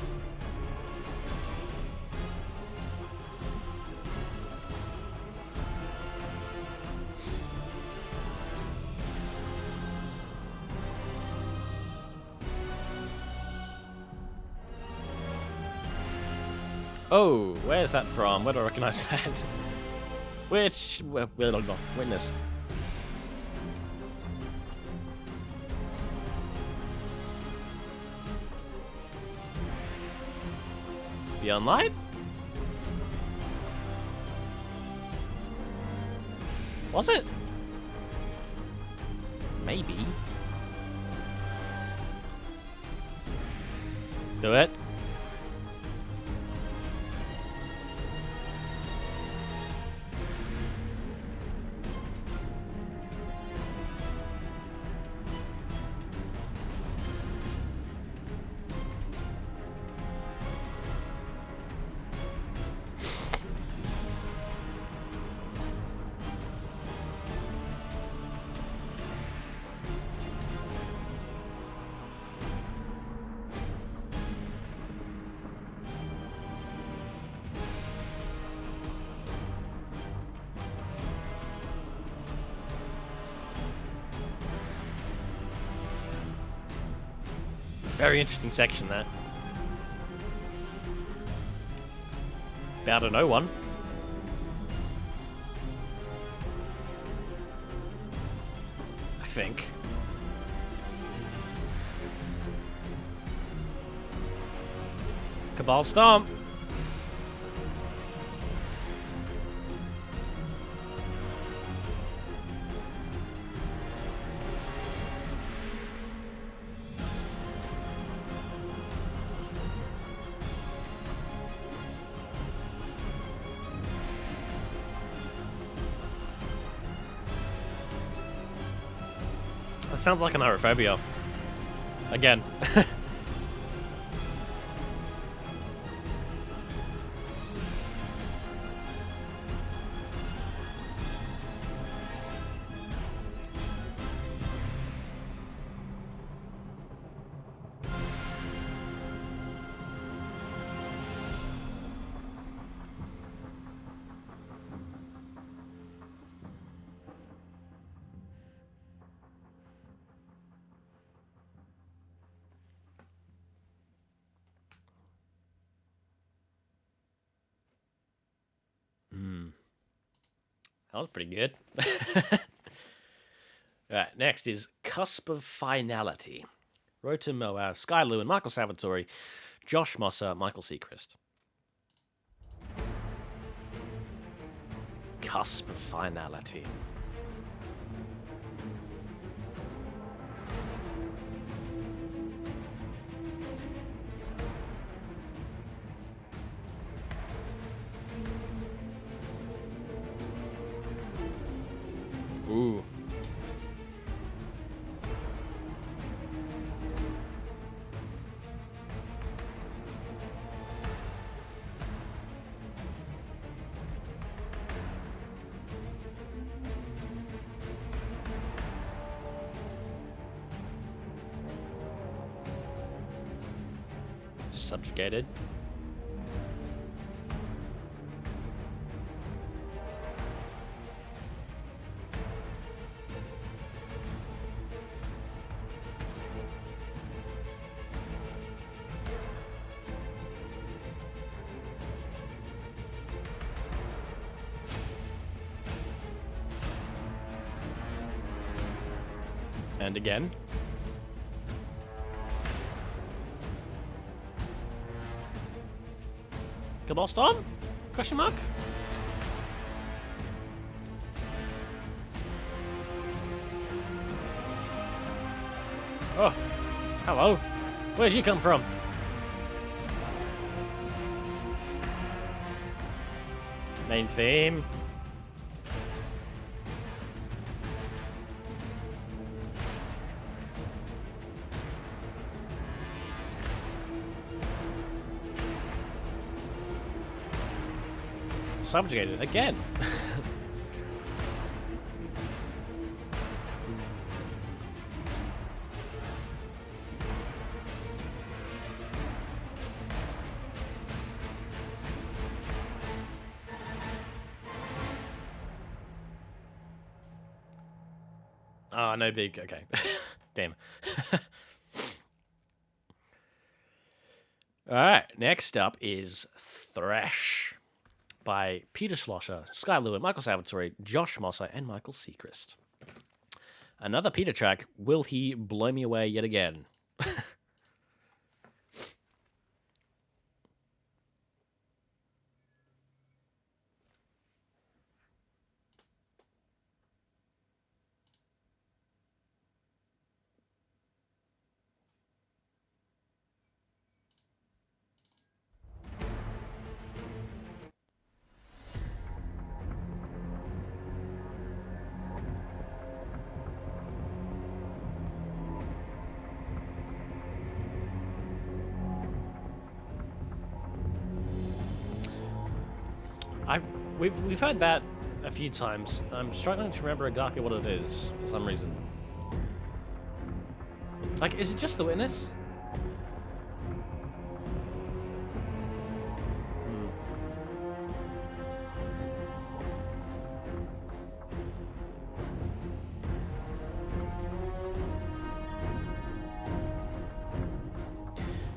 Oh, where's that from? Where do I recognize that? Which... Witness. Beyond Light? Was it? Maybe. Do it. Very interesting section, that. Bow to no one. I think. Cabal Stomp. That sounds like an aerophobia. Again. That was pretty good. All right, next is Cusp of Finality. Rotem Moab, Sky Lewin, Michael Salvatore, Josh Mosser, Michael Seacrest. Cusp of Finality. Ooh. Subjugated. And again. Cabal Storm? Question mark? Oh, hello. Where'd you come from? Main theme. Subjugated again. Oh, no big. Okay. Damn. All right. Next up is Thresh by Peter Schlosser, Sky Lewin, Michael Salvatore, Josh Mosser, and Michael Seacrest. Another Peter track. Will he blow me away yet again? We've heard that a few times. I'm struggling to remember exactly what it is for some reason. Like, is it just the witness?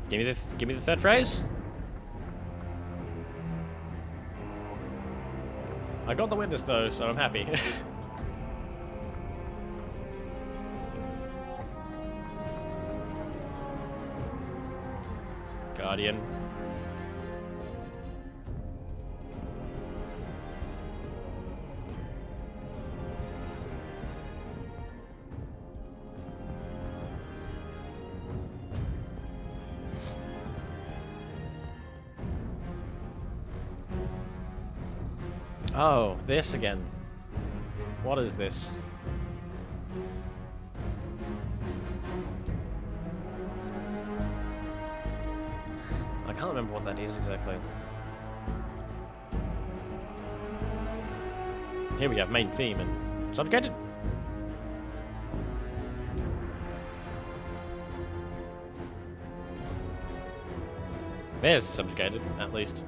Give me the third phrase. I got the witness though, so I'm happy. Guardian. Oh, this again. What is this? I can't remember what that is exactly. Here we have main theme and subjugated. There's subjugated, at least.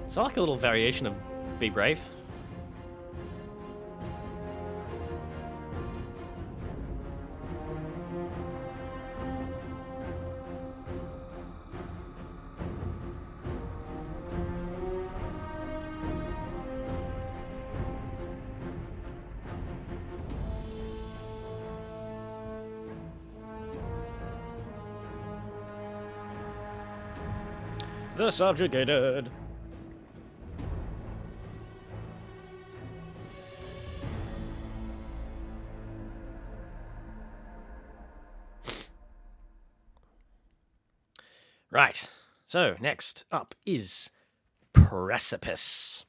So I like a little variation of Be Brave. The subjugated. Right, so next up is Precipice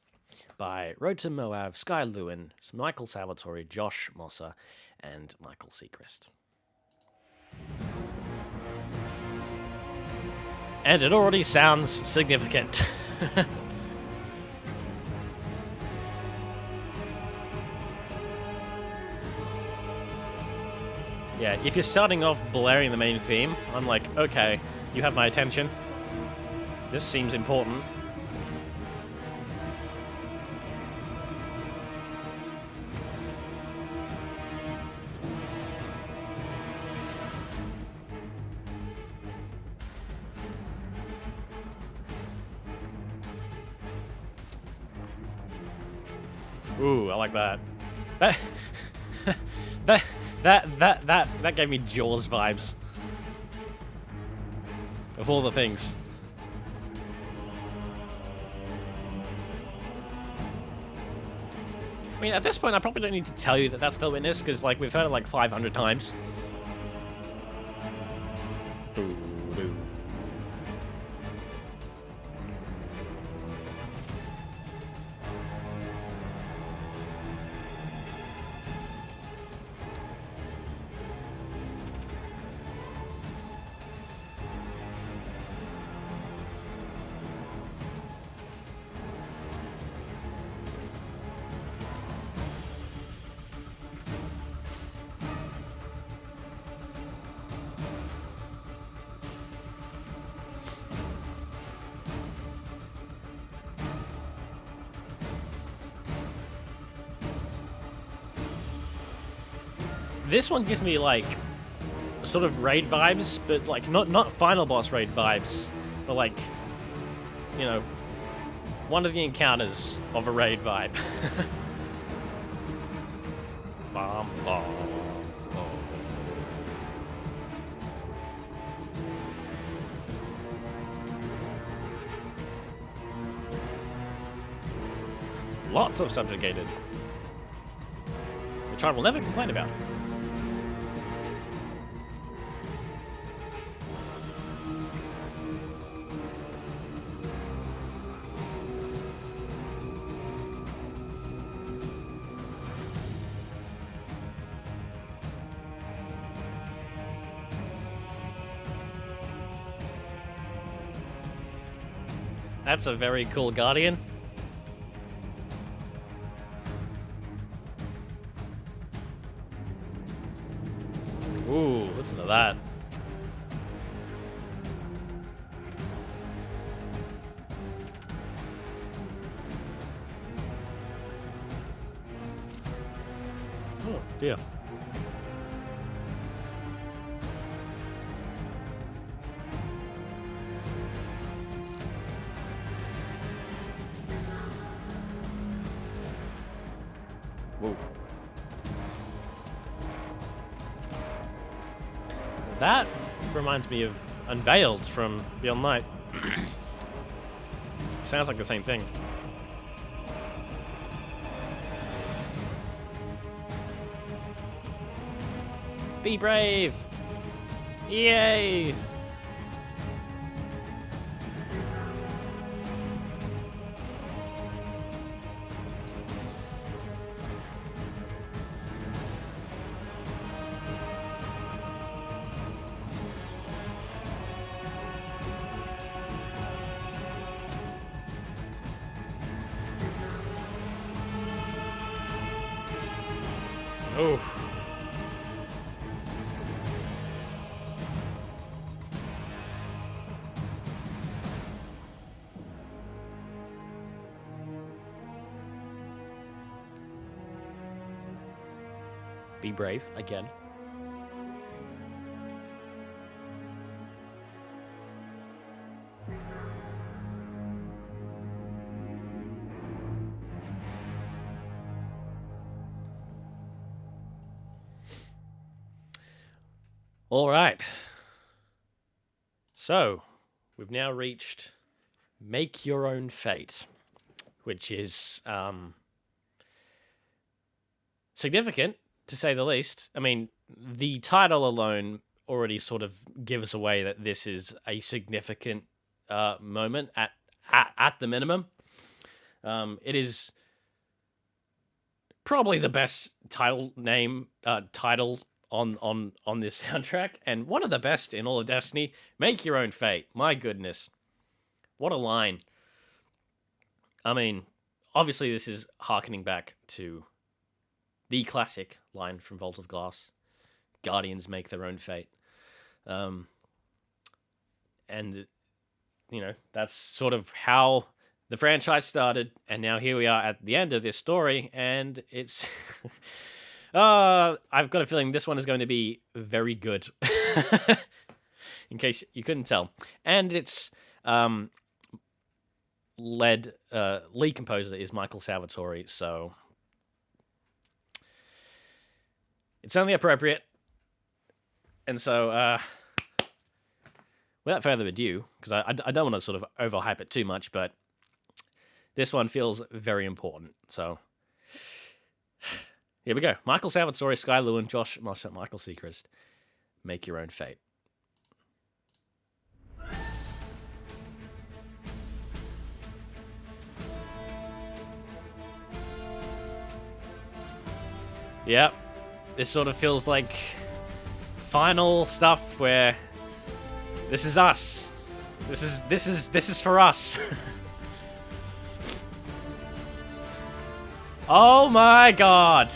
by Road to Moab, Sky Lewin, Michael Salvatore, Josh Mosser, and Michael Seacrest. And it already sounds significant. Yeah, if you're starting off blaring the main theme, I'm like, okay, you have my attention. This seems important. Ooh, I like that. That gave me Jaws vibes. Of all the things. I mean, at this point, I probably don't need to tell you that that's the witness, because, like, we've heard it like 500 times. Ooh, ooh. This one gives me, like, sort of raid vibes, but, like, not final boss raid vibes, but, like, you know, one of the encounters of a raid vibe. Bom, bom, bom. Lots of subjugated, which I will never complain about. That's a very cool Guardian. Ooh, listen to that. Oh, dear. Whoa. That reminds me of Unveiled from Beyond Light. Sounds like the same thing. Be brave! Yay! Oh. Be brave again. All right. So, we've now reached Make Your Own Fate, which is significant, to say the least. I mean, the title alone already sort of gives away that this is a significant moment at the minimum. It is probably the best title on this soundtrack, and one of the best in all of Destiny. Make your own fate. My goodness. What a line. I mean, obviously this is harkening back to the classic line from Vault of Glass. Guardians make their own fate. And, you know, that's sort of how the franchise started, and now here we are at the end of this story, and it's... I've got a feeling this one is going to be very good. In case you couldn't tell. And it's lead composer is Michael Salvatore, so it's only appropriate. And so without further ado, because I don't want to sort of overhype it too much, but this one feels very important. So here we go. Michael Salvatore, Sky Lewin, Josh Mossett, Michael Seacrest. Make your own fate. Yep. This sort of feels like final stuff where this is us. This is for us. Oh my god.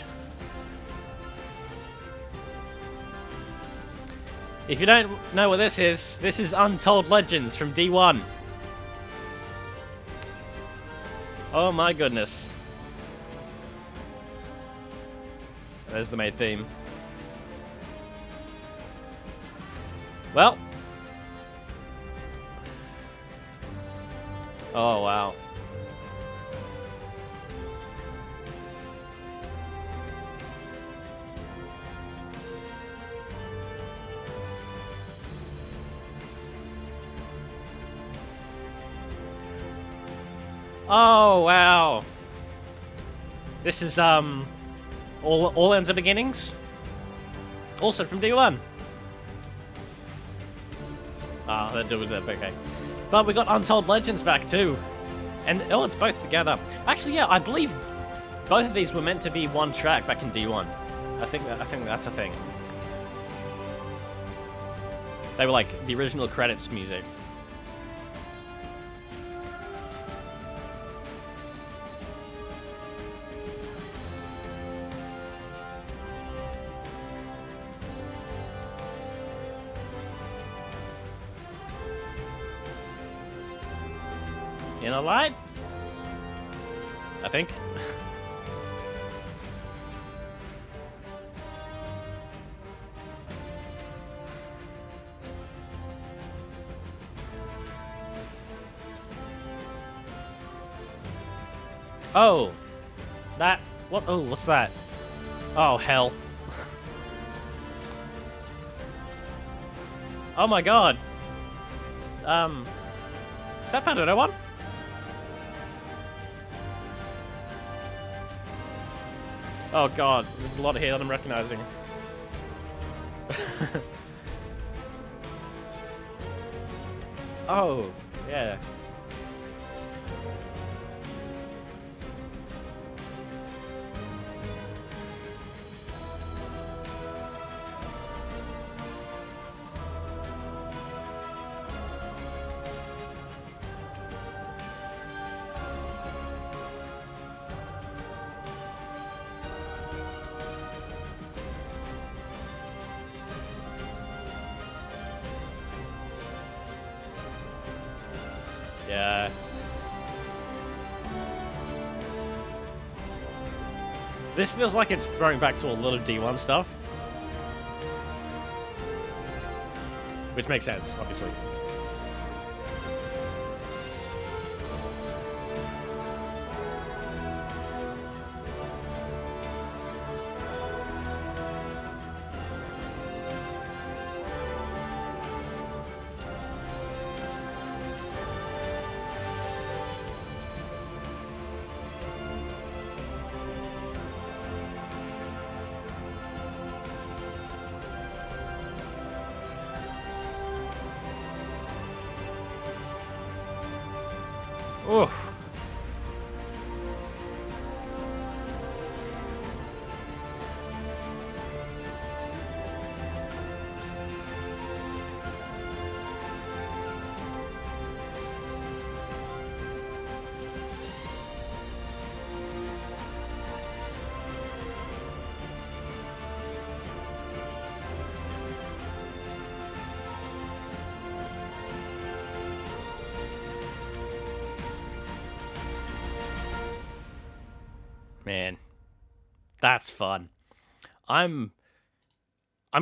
If you don't know what this is Untold Legends from D1. Oh my goodness. There's the main theme. Well. Oh wow. Oh wow. This is all ends and beginnings. Also from D1. Ah, they're doing that, okay. But we got Untold Legends back too. And oh, it's both together. Actually, yeah, I believe both of these were meant to be one track back in D1. I think that's a thing. They were like the original credits music. In a light? I think. Oh. That. What? Oh, what's that? Oh, hell. Oh my god. Is that Panda 1? Oh god, there's a lot of here that I'm recognizing. Oh, yeah. Yeah. This feels like it's throwing back to a lot of D1 stuff. Which makes sense, obviously. Oof. Man, that's fun. I'm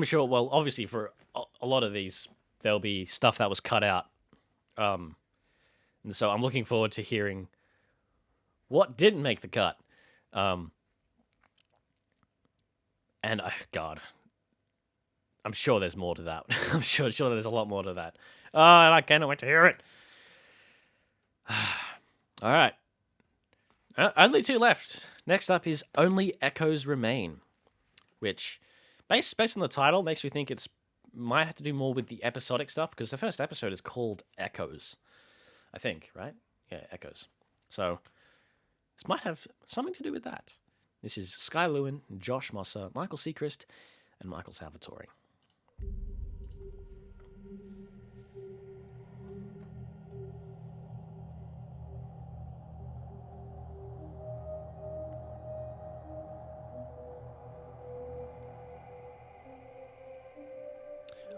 sure, well, obviously for a lot of these, there'll be stuff that was cut out. And so I'm looking forward to hearing what didn't make the cut. And, God, I'm sure there's more to that. I'm sure there's a lot more to that. Oh, and I cannot wait to hear it. All right. Only 2 left. Next up is Only Echoes Remain, which, based on the title, makes me think it's might have to do more with the episodic stuff, because the first episode is called Echoes, I think, right? Yeah, Echoes. So this might have something to do with that. This is Sky Lewin, Josh Mosser, Michael Seacrest, and Michael Salvatore.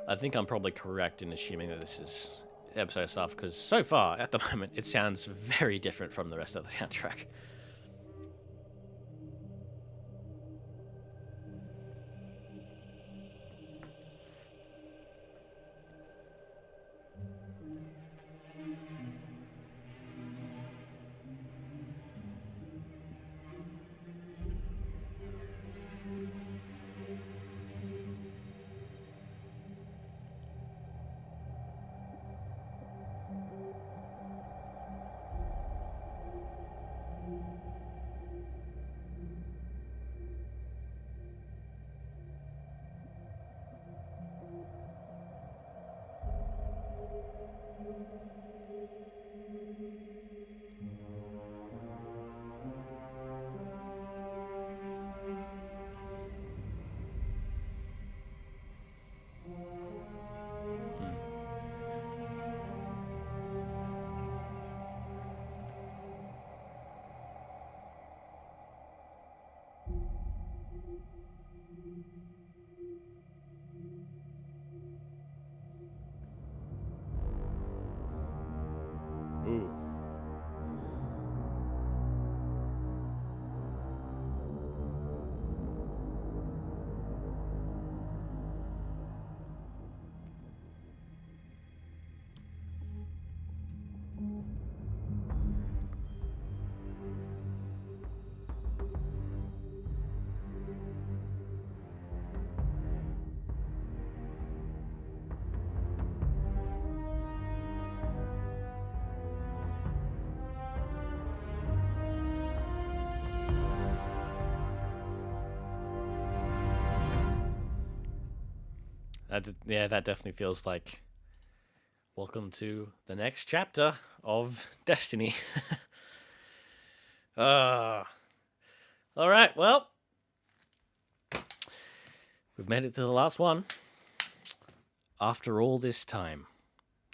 I think I'm probably correct in assuming that this is episode stuff, because so far, at the moment, it sounds very different from the rest of the soundtrack. Ooh. That definitely feels like welcome to the next chapter of Destiny. All right, well, we've made it to the last one. After all this time,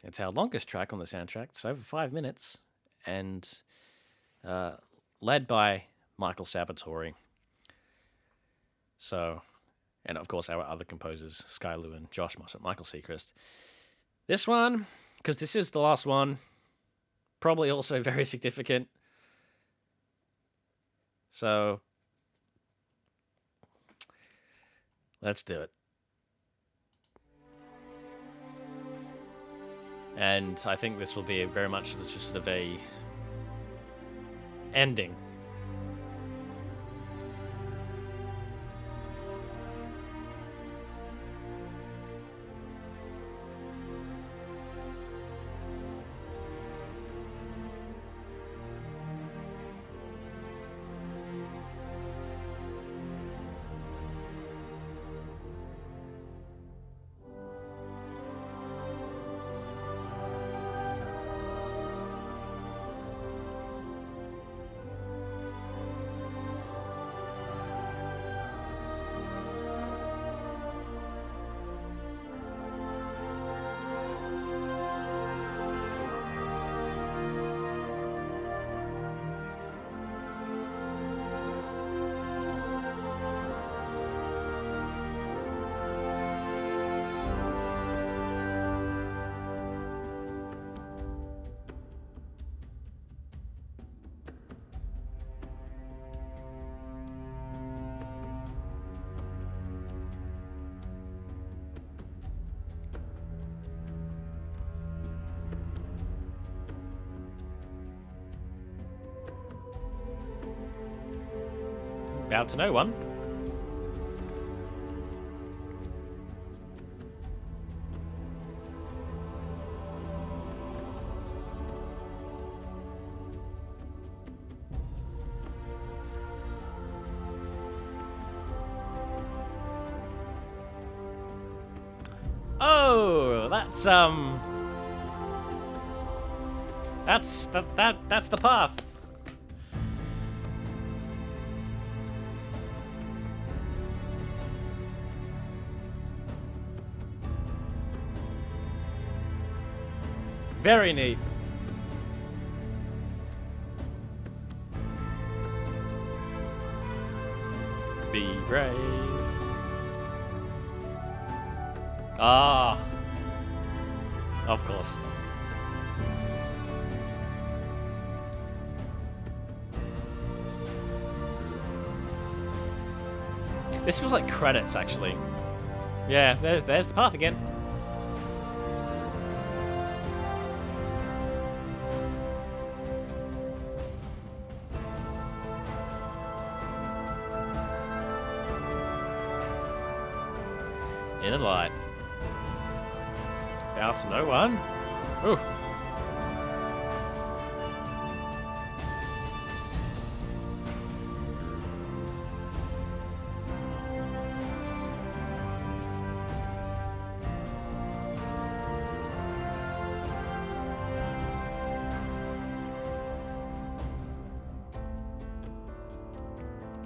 it's our longest track on the soundtrack. It's over 5 minutes, and led by Michael Salvatore. So, and of course our other composers, Sky Lewin, Josh Mosser, Michael Seacrest. This one, because this is the last one, probably also very significant. So, Let's do it. And I think this will be very much just sort of a ending. Bow to no one. Oh, that's the path. Very neat. Be brave. Ah, of course. This feels like credits, actually. Yeah, there's the path again. In a light. Bow to no one. Ooh.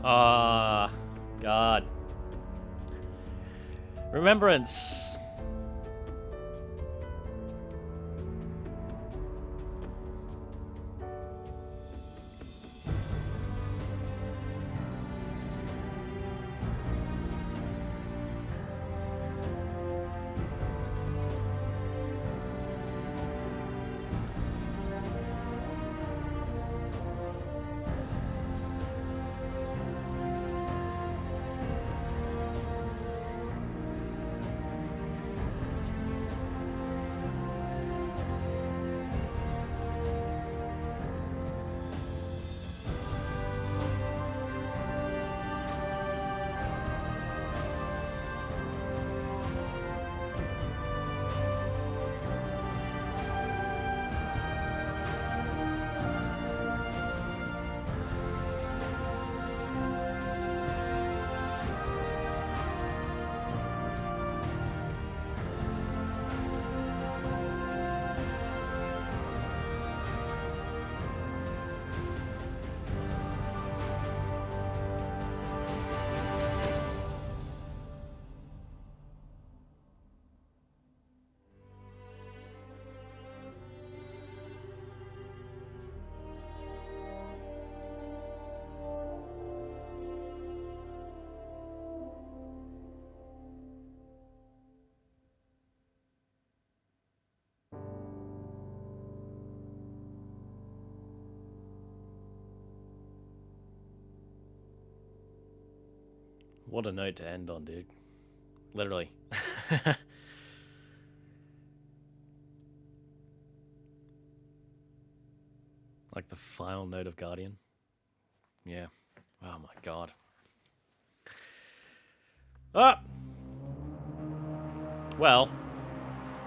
Ah, God. Remembrance. What a note to end on, dude. literally. Like the final note of Guardian. Yeah. Oh my god. Ah! Well,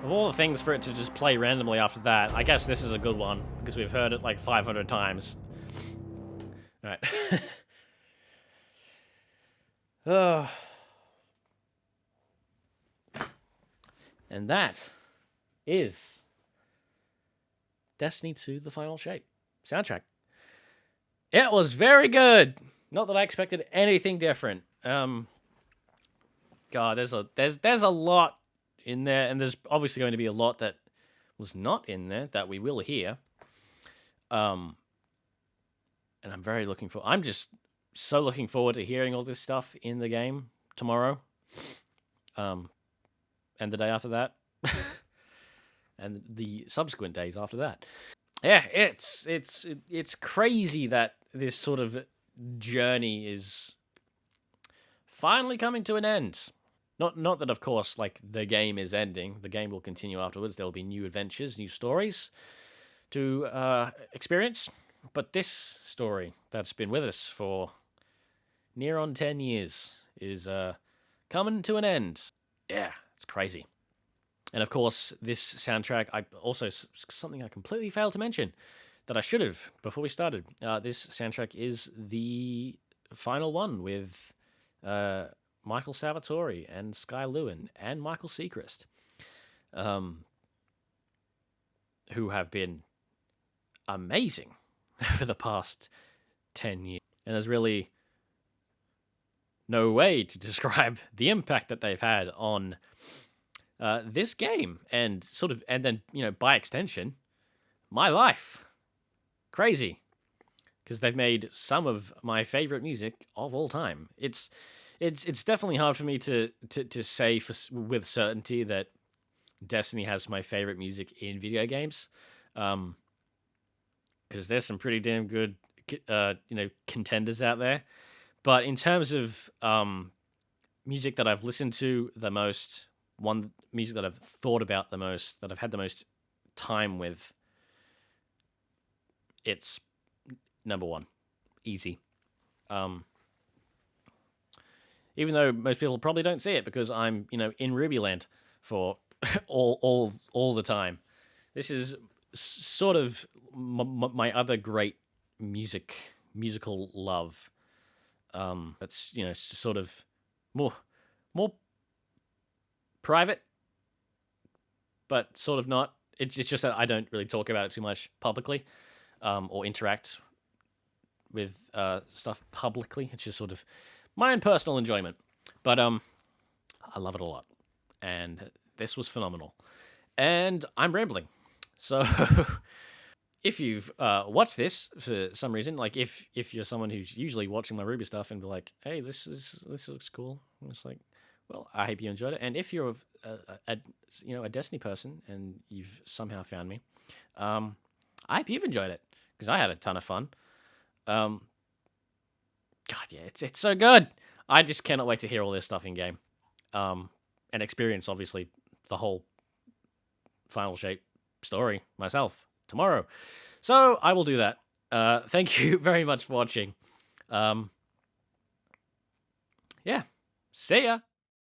of all the things for it to just play randomly after that, I guess this is a good one, because we've heard it like 500 times. Alright. And that is Destiny 2: The Final Shape soundtrack. It was very good. Not that I expected anything different. God, there's a lot in there, and there's obviously going to be a lot that was not in there that we will hear. And I'm very I'm just so looking forward to hearing all this stuff in the game tomorrow. And the day after that. And the subsequent days after that. Yeah, it's crazy that this sort of journey is finally coming to an end. Not that, of course, like, the game is ending. The game will continue afterwards. There'll be new adventures, new stories to experience. But this story that's been with us for near on 10 years is coming to an end. Yeah, it's crazy. And of course, this soundtrack, something I completely failed to mention that I should have before we started. This soundtrack is the final one with Michael Salvatore and Sky Lewin and Michael Seacrest, who have been amazing for the past 10 years. And there's really no way to describe the impact that they've had on this game and then, by extension, my life. Crazy. Because they've made some of my favorite music of all time. It's definitely hard for me to say with certainty that Destiny has my favorite music in video games. Because there's some pretty damn good contenders out there. But in terms of music that I've listened to the most, music that I've thought about the most, that I've had the most time with, it's number one. Easy. Even though most people probably don't see it because I'm, in RWBY land for all the time. This is sort of my other great musical love. That's sort of more private, but sort of not. It's just that I don't really talk about it too much publicly, or interact with stuff publicly. It's just sort of my own personal enjoyment. But I love it a lot, and this was phenomenal. And I'm rambling, so if you've watched this for some reason, like if you're someone who's usually watching my RWBY stuff and be like, hey, this looks cool, and it's like, well, I hope you enjoyed it. And if you're a Destiny person and you've somehow found me, I hope you've enjoyed it because I had a ton of fun. God, yeah, it's so good. I just cannot wait to hear all this stuff in game, and experience obviously the whole Final Shape story myself tomorrow. So I will do that. Thank you very much for watching. Yeah, see ya.